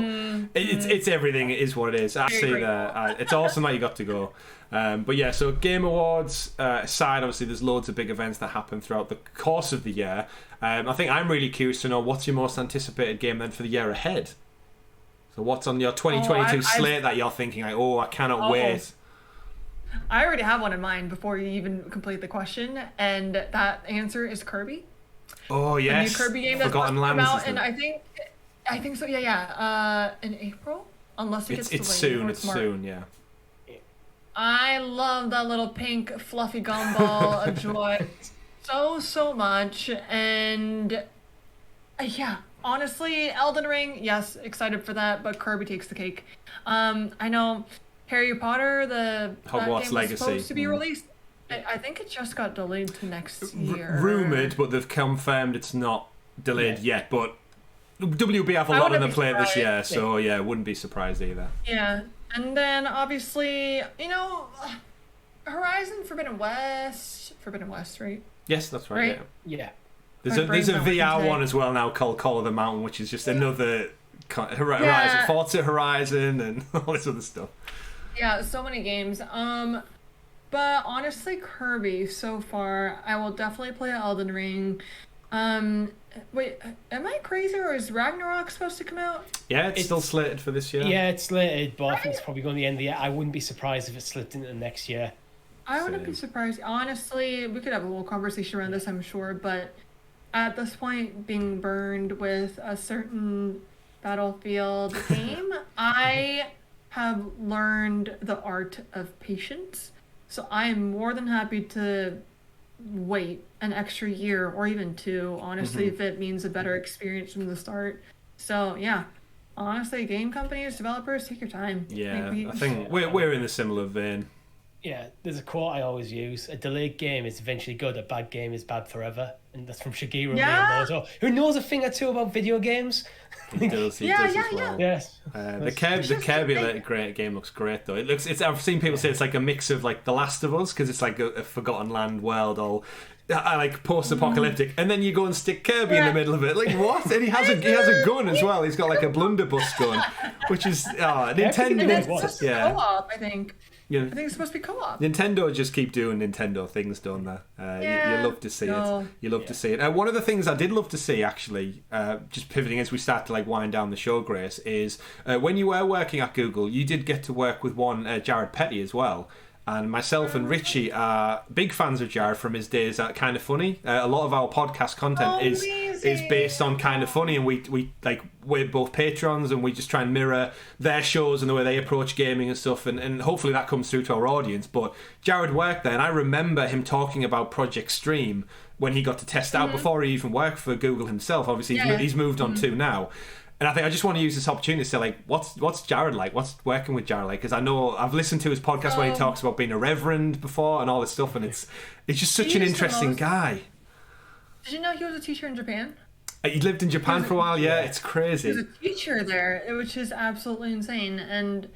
it's everything. It is what it is. It's awesome that you got to go. But yeah, so Game Awards aside, obviously there's loads of big events that happen throughout the course of the year. I think I'm really curious to know, what's your most anticipated game then for the year ahead? So what's on your 2022 slate that you're thinking like, I cannot wait? I already have one in mind before you even complete the question, and that answer is Kirby. Oh yes, the new Kirby game that's coming out, and I think so. Yeah. In April, unless it gets delayed. It's soon. It's soon. Yeah. I love that little pink fluffy gumball of joy so much, and honestly, Elden Ring, yes, excited for that, but Kirby takes the cake. I know Harry Potter, the Hogwarts game Legacy, was supposed to be released. I think it just got delayed to next year. Rumored, but they've confirmed it's not delayed yet. But WB have a lot on their plate this year, so wouldn't be surprised either. Yeah, and then obviously, Horizon Forbidden West, right? Yes, that's right. Right? Yeah. Yeah. There's a brain's not working VR today. one as well now called Call of the Mountain, which is just another Horizon, Forza Horizon, and all this other stuff. Yeah, so many games. But honestly, Kirby so far, I will definitely play Elden Ring. Wait, am I crazy or is Ragnarok supposed to come out? Yeah, it's still slated for this year. Yeah, it's slated, but I think it's probably going to the end of the year. I wouldn't be surprised if it slipped into the next year. I wouldn't be Same. surprised. Honestly, we could have a whole conversation around this, I'm sure, but at this point, being burned with a certain Battlefield game, I have learned the art of patience. So I am more than happy to wait an extra year or even two, honestly, if it means a better experience from the start. So yeah, honestly, game companies, developers, take your time. Yeah, Maybe- I think we're in a similar vein. Yeah, there's a quote I always use: "A delayed game is eventually good. A bad game is bad forever." And that's from Shigeru Yeah. Miyamoto, who knows a thing or two about video games. He does Yeah, as yeah, well. Yes. The Kirby great game looks great though. I've seen people say it's like a mix of like The Last of Us because it's like a Forgotten Land world, all like post-apocalyptic, and then you go and stick Kirby in the middle of it. Like what? And he has a gun as well. He's got like a blunderbuss gun, which is Nintendo. And it's supposed to be Yeah. co-op, I think. Yeah. I think it's supposed to be co-op. Nintendo just keep doing Nintendo things, don't they? You love to see it. You love to see it. One of the things I did love to see, actually, just pivoting as we start to like wind down the show, Grace, is when you were working at Google, you did get to work with one Jared Petty as well. And myself and Richie are big fans of Jared from his days at Kind of Funny. A lot of our podcast content is based on Kind of Funny, and we're both patrons, and we just try and mirror their shows and the way they approach gaming and stuff, and hopefully that comes through to our audience. But Jared worked there, and I remember him talking about Project Stream when he got to test out before he even worked for Google himself. Obviously, he's moved on to now. And I think I just want to use this opportunity to say, like, what's Jared like? What's working with Jared like? Because I know I've listened to his podcast where he talks about being a reverend before and all this stuff, and it's just such an interesting guy. Did you know he was a teacher in Japan? He lived in Japan for a while. Yeah, it's crazy. He was a teacher there, which is absolutely insane. And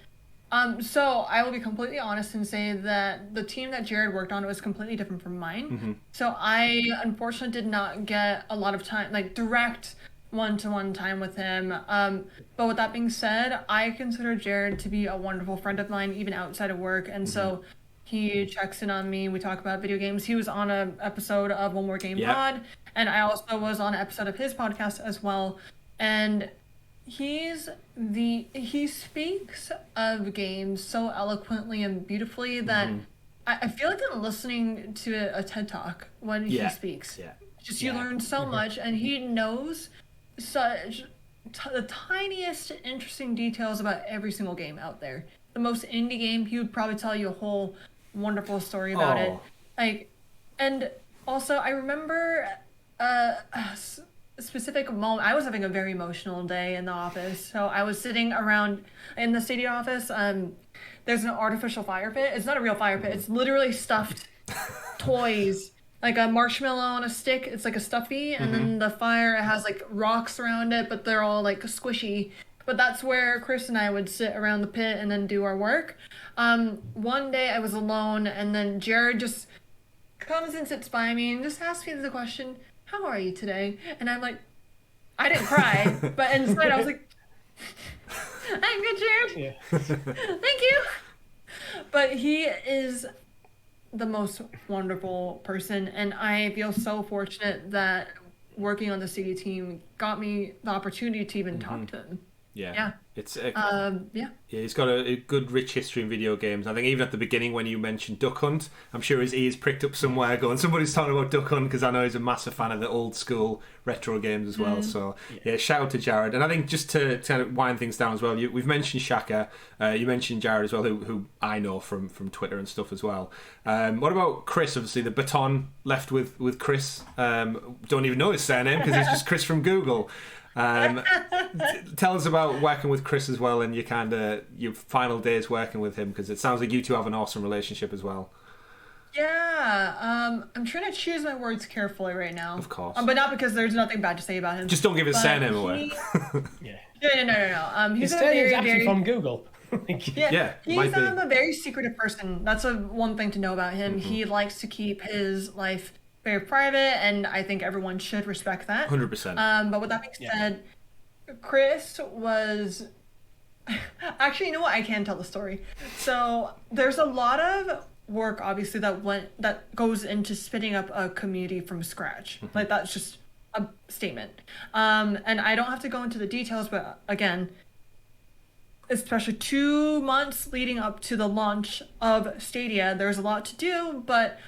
so I will be completely honest and say that the team that Jared worked on was completely different from mine. So I unfortunately did not get a lot of time, like direct one-to-one time with him. But with that being said, I consider Jared to be a wonderful friend of mine, even outside of work. And so he checks in on me. We talk about video games. He was on an episode of One More Game Pod, and I also was on an episode of his podcast as well. And he speaks of games so eloquently and beautifully that I feel like I'm listening to a TED Talk when he speaks. Just you learn so much, and he knows the tiniest interesting details about every single game out there. The most indie game, he would probably tell you a whole wonderful story about it. Like, and also I remember a specific moment. I was having a very emotional day in the office. So I was sitting around in the Stadia office. There's an artificial fire pit. It's not a real fire pit. It's literally stuffed toys. Like a marshmallow on a stick. It's like a stuffy, and then the fire, it has like rocks around it, but they're all like squishy. But that's where Chris and I would sit around the pit and then do our work. One day I was alone, and then Jared just comes and sits by me and just asks me the question, "How are you today?" And I'm like, I didn't cry, but inside I was like, "I'm good, Jared. Thank you." But he is the most wonderful person, and I feel so fortunate that working on the Stadia team got me the opportunity to even talk to him. It's he's got a good rich history in video games. I think even at the beginning when you mentioned Duck Hunt, I'm sure his ears pricked up somewhere going, somebody's talking about Duck Hunt, because I know he's a massive fan of the old school retro games as well. So shout out to Jared. And I think just to kind of wind things down as well, we've mentioned Shaka, you mentioned Jared as well, who I know from Twitter and stuff as well. What about Chris? Obviously the baton left with Chris. Don't even know his surname because it's just Chris from Google. Tell us about working with Chris as well, and your final days working with him, because it sounds like you two have an awesome relationship as well. Yeah, I'm trying to choose my words carefully right now. Of course. But not because there's nothing bad to say about him. Just don't give his surname away. No. He's His a is very, actually very from Google. he's might be. a very secretive person. That's one thing to know about him. He likes to keep his life very private, and I think everyone should respect that. 100%. But with that being said, Chris was actually, you know what? I can tell the story. So there's a lot of work, obviously, that goes into spinning up a community from scratch. Like, that's just a statement. And I don't have to go into the details, but again, especially 2 months leading up to the launch of Stadia, there's a lot to do, but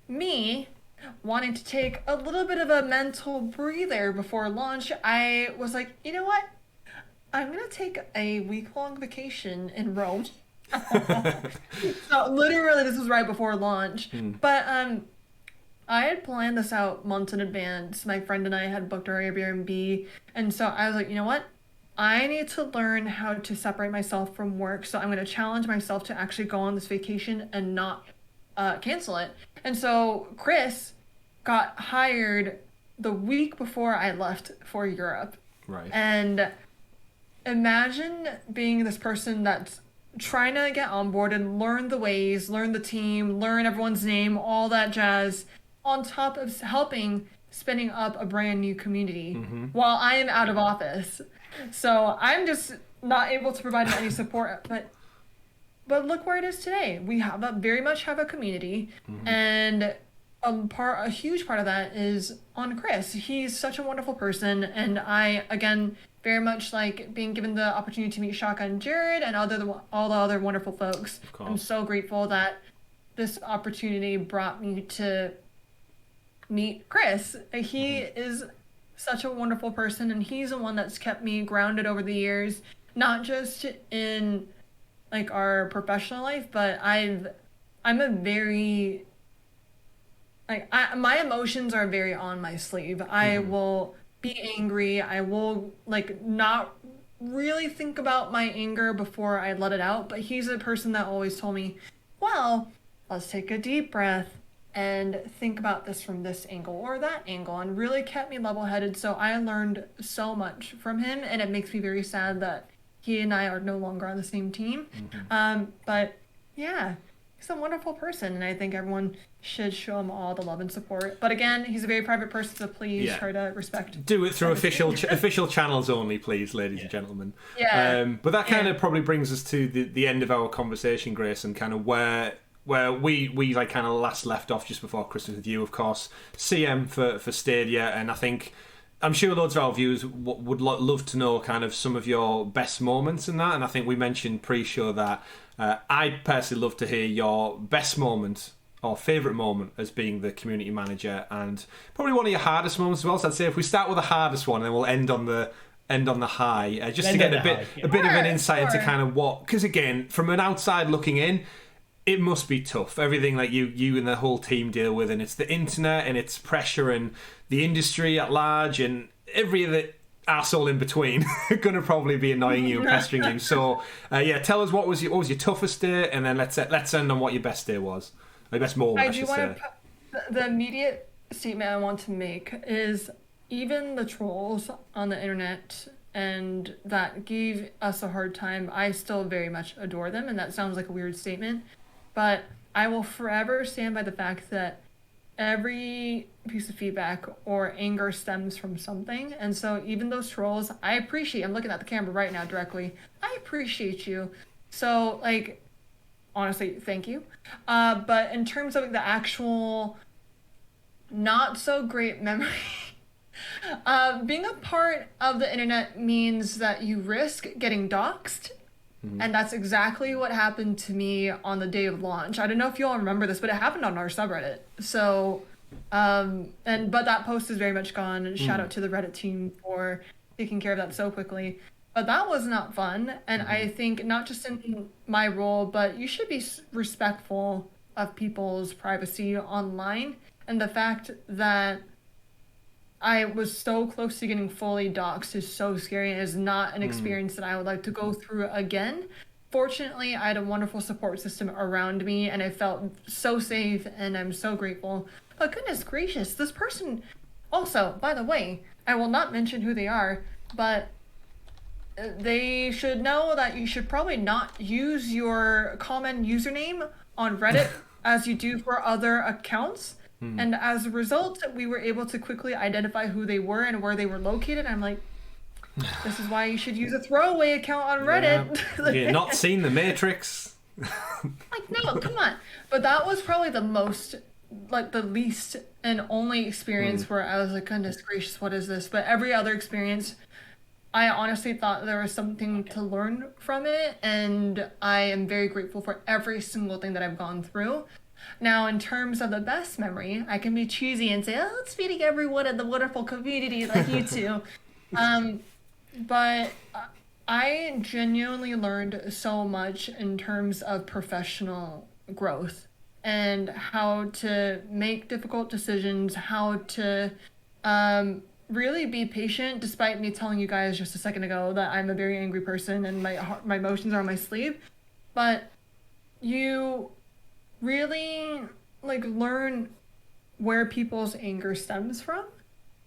me wanting to take a little bit of a mental breather before launch, I was like, you know what? I'm gonna take a week-long vacation in Rome. So literally, this was right before launch. But I had planned this out months in advance. My friend and I had booked our Airbnb, and so I was like, you know what? I need to learn how to separate myself from work. So I'm gonna challenge myself to actually go on this vacation and not cancel it. And so Chris got hired the week before I left for Europe. Right. And imagine being this person that's trying to get on board and learn the ways, learn the team, learn everyone's name, all that jazz, on top of helping spinning up a brand new community while I am out of office. So I'm just not able to provide any support, but look where it is today. We very much have a community, and a huge part of that is on Chris. He's such a wonderful person, and I, again, very much like being given the opportunity to meet Shaka and Jared and all the other wonderful folks. I'm so grateful that this opportunity brought me to meet Chris. He is such a wonderful person, and he's the one that's kept me grounded over the years, not just in like our professional life, but I'm a very my emotions are very on my sleeve. I will be angry. I will like not really think about my anger before I let it out, but he's a person that always told me, well, let's take a deep breath and think about this from this angle or that angle, and really kept me level-headed. So I learned so much from him, and it makes me very sad that he and I are no longer on the same team. But yeah, he's a wonderful person, and I think everyone should show him all the love and support. But again, he's a very private person, so please try to respect. Do it through official channels only, please, ladies and gentlemen. But that kind of probably brings us to the end of our conversation, Grace, and kind of where we like kind of last left off just before Christmas with you, of course. CM for Stadia, and I'm sure loads of our viewers would love to know kind of some of your best moments in that. And I think we mentioned pre-show that I'd personally love to hear your best moment or favourite moment as being the community manager, and probably one of your hardest moments as well. So I'd say if we start with the hardest one, then we'll end on the high, just to get a bit of an insight into kind of what, because again, from an outside looking in, it must be tough. Everything like you and the whole team deal with, and it's the internet and it's pressure and the industry at large and every other arsehole in between gonna probably be annoying you and pestering you. So tell us what was your toughest day, and then let's end on what your best day was. My best moment, I should say. The immediate statement I want to make is even the trolls on the internet and that gave us a hard time, I still very much adore them, and that sounds like a weird statement. But I will forever stand by the fact that every piece of feedback or anger stems from something. And so even those trolls, I'm looking at the camera right now directly, I appreciate you. So, like, honestly, thank you. But in terms of the actual not so great memory, being a part of the internet means that you risk getting doxxed. And that's exactly what happened to me on the day of launch. I don't know if you all remember this, but it happened on our subreddit. So, but that post is very much gone. Shout out to the Reddit team for taking care of that so quickly. But that was not fun. And I think not just in my role, but you should be respectful of people's privacy online. And the fact that I was so close to getting fully doxxed is so scary, and is not an experience that I would like to go through again. Fortunately, I had a wonderful support system around me, and I felt so safe, and I'm so grateful. But goodness gracious, this person also, by the way, I will not mention who they are, but they should know that you should probably not use your common username on Reddit as you do for other accounts. And as a result, we were able to quickly identify who they were and where they were located. I'm like, this is why you should use a throwaway account on Reddit. You're not seen the Matrix. Like, no, come on. But that was probably the most, like, the least and only experience where I was like, goodness gracious, what is this? But every other experience, I honestly thought there was something to learn from it, and I am very grateful for every single thing that I've gone through. Now, in terms of the best memory, I can be cheesy and say, oh, it's meeting everyone in the wonderful community like you two. But I genuinely learned so much in terms of professional growth and how to make difficult decisions, how to really be patient, despite me telling you guys just a second ago that I'm a very angry person and my emotions are on my sleeve. But you really learn where people's anger stems from.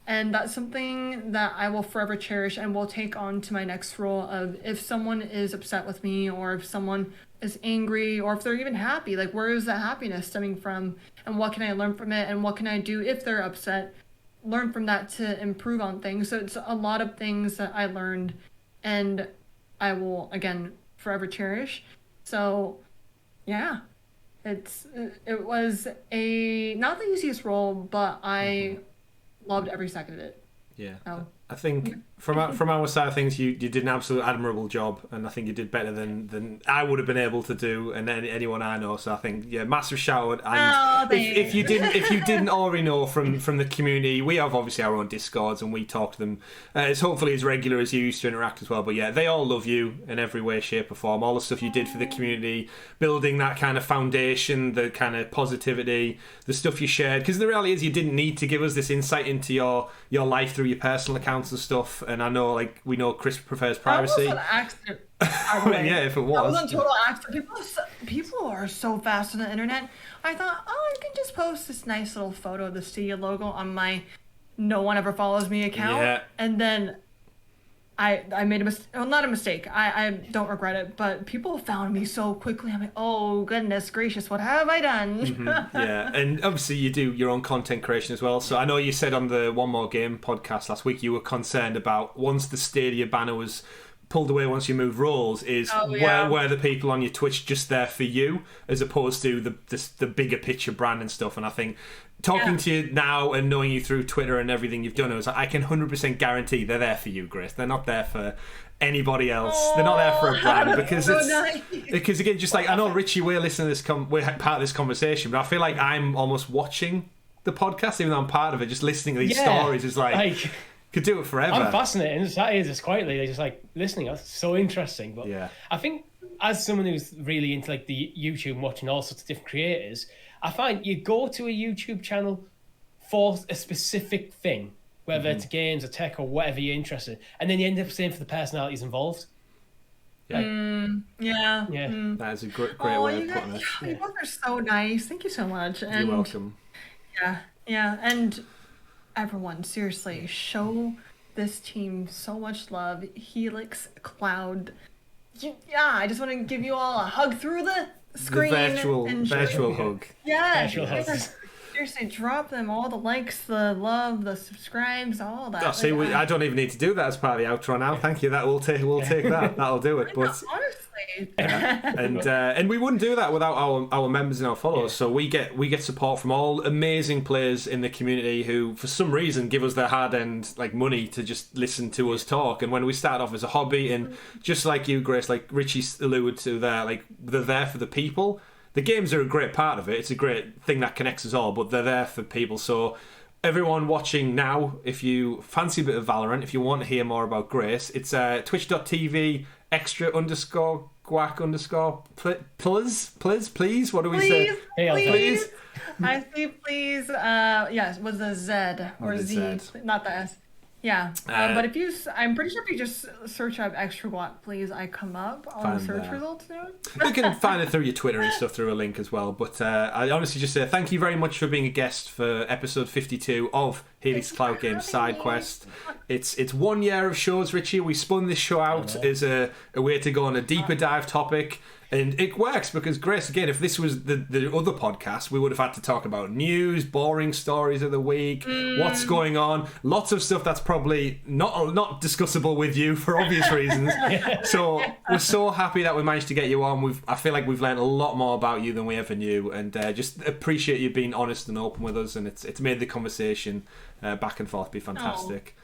And that's something that I will forever cherish and will take on to my next role of if someone is upset with me or if someone is angry or if they're even happy, where is that happiness stemming from and what can I learn from it and what can I do if they're upset, learn from that to improve on things. So it's a lot of things that I learned and I will, again, forever cherish. So yeah, it was not the easiest role, but I loved every second of it. Yeah. I think from our side of things, you did an absolute admirable job, and I think you did better than I would have been able to do, and anyone I know. So I think massive shout out. And if you didn't already know from the community, we have obviously our own Discords, and we talk to them. It's hopefully as regular as you used to interact as well. But yeah, they all love you in every way, shape, or form. All the stuff you did for the community, building that kind of foundation, the kind of positivity, the stuff you shared. Because the reality is, you didn't need to give us this insight into your life through your personal accounts and stuff, and I know we know Chris prefers privacy. That was an accident. Yeah, if it was. That was a total accident. People are so fast on the internet. I thought, I can just post this nice little photo of the Stadia logo on my no one ever follows me account. Yeah. And then I made a mistake. Well, not a mistake. I don't regret it, but people found me so quickly. I'm like, oh, goodness gracious, what have I done? Mm-hmm. Yeah, and obviously you do your own content creation as well. So I know you said on the One More Game podcast last week you were concerned about once the Stadia banner was pulled away, once you move roles, where the people on your Twitch just there for you as opposed to the bigger picture brand and stuff. And I think talking to you now and knowing you through Twitter and everything you've done, I can 100% guarantee they're there for you, Grace. They're not there for anybody else. They're not there for a brand because because again, just I know Richie, we're listening to this, we're part of this conversation, but I feel like I'm almost watching the podcast, even though I'm part of it. Just listening to these stories is could do it forever. I'm fascinated. And sat here just quietly, just listening. That's so interesting. But I think as someone who's really into the YouTube and watching all sorts of different creators, I find you go to a YouTube channel for a specific thing, whether it's games or tech or whatever you're interested in, and then you end up staying for the personalities involved. Yeah. Mm. That is a great way of putting it. You both are so nice. Thank you so much. You're welcome. Yeah. And everyone, seriously, show this team so much love. Helix, Cloud. I just want to give you all a hug through the screen. The virtual hug. Yeah. Virtual hugs. Seriously, drop them all the likes, the love, the subscribes, all that. See, I don't even need to do that as part of the outro now. Thank you. We'll take that. That'll do it. But honestly, and we wouldn't do that without our members and our followers. So we get support from all amazing players in the community who, for some reason, give us their hard-earned money to just listen to us talk. And when we start off as a hobby, and just like you, Grace, like Richie alluded to there, they're there for the people. The games are a great part of it. It's a great thing that connects us all, but they're there for people. So everyone watching now, if you fancy a bit of Valorant, if you want to hear more about Grace, it's twitch.tv extra_guac_ please. What do we say? Please. I say please. Yes, it was the Z or Z, not the S. Yeah, but I'm pretty sure if you just search up extra guac, please, I come up on the search results now. You can find it through your Twitter and stuff through a link as well. But I honestly just say thank you very much for being a guest for episode 52 of Helix Cloud Games SideQuest. It's 1 year of shows, Richie. We spun this show out as a way to go on a deeper dive topic. And it works because, Grace, again, if this was the other podcast, we would have had to talk about news, boring stories of the week, what's going on, lots of stuff that's probably not discussable with you for obvious reasons. So we're so happy that we managed to get you on. I feel like we've learned a lot more about you than we ever knew, and just appreciate you being honest and open with us. And it's made the conversation back and forth be fantastic.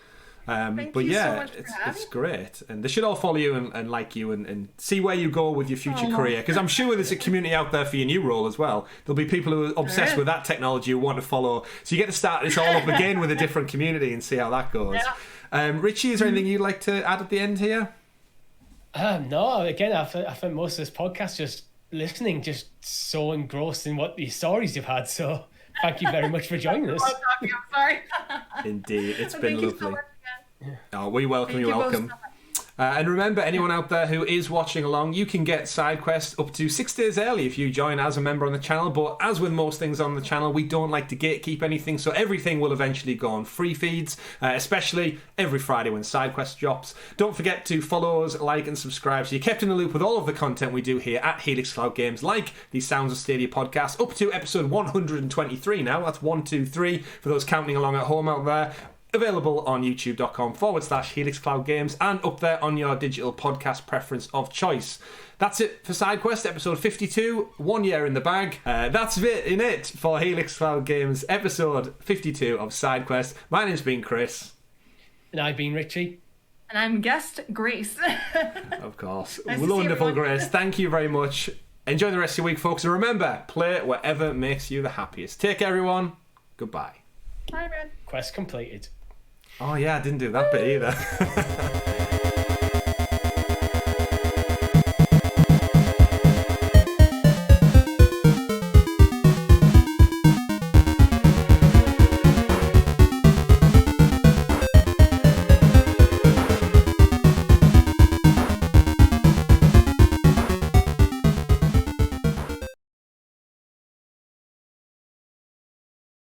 But yeah, it's great, and they should all follow you and like you and see where you go with your future career, because I'm sure there's a community out there for your new role as well. There'll be people who are obsessed with that technology who want to follow, so you get to start this all up again with a different community and see how that goes. Richie, is there anything you'd like to add at the end here? No, again, I think most of this podcast just listening, just so engrossed in what these stories you've had, so thank you very much for joining us. I'm sorry. Indeed, it's been lovely. So much. Oh, we welcome you. Welcome. And remember, anyone out there who is watching along, you can get SideQuest up to 6 days early if you join as a member on the channel. But as with most things on the channel, we don't like to gatekeep anything, so everything will eventually go on free feeds, especially every Friday when SideQuest drops. Don't forget to follow us, like and subscribe so you're kept in the loop with all of the content we do here at Helix Cloud Games, like the Sounds of Stadia podcast, up to episode 123 now. That's 123 for those counting along at home out there. Available on youtube.com/Helix Cloud Games and up there on your digital podcast preference of choice. That's it for SideQuest episode 52, 1 year in the bag. That's it for Helix Cloud Games episode 52 of SideQuest. My name's been Chris. And I've been Richie. And I'm guest Grace. Of course. Nice Wonderful, Grace. Thank you very much. Enjoy the rest of your week, folks. And remember, play whatever makes you the happiest. Take care, everyone. Goodbye. Bye, man. Quest completed. Oh, yeah, I didn't do that bit either.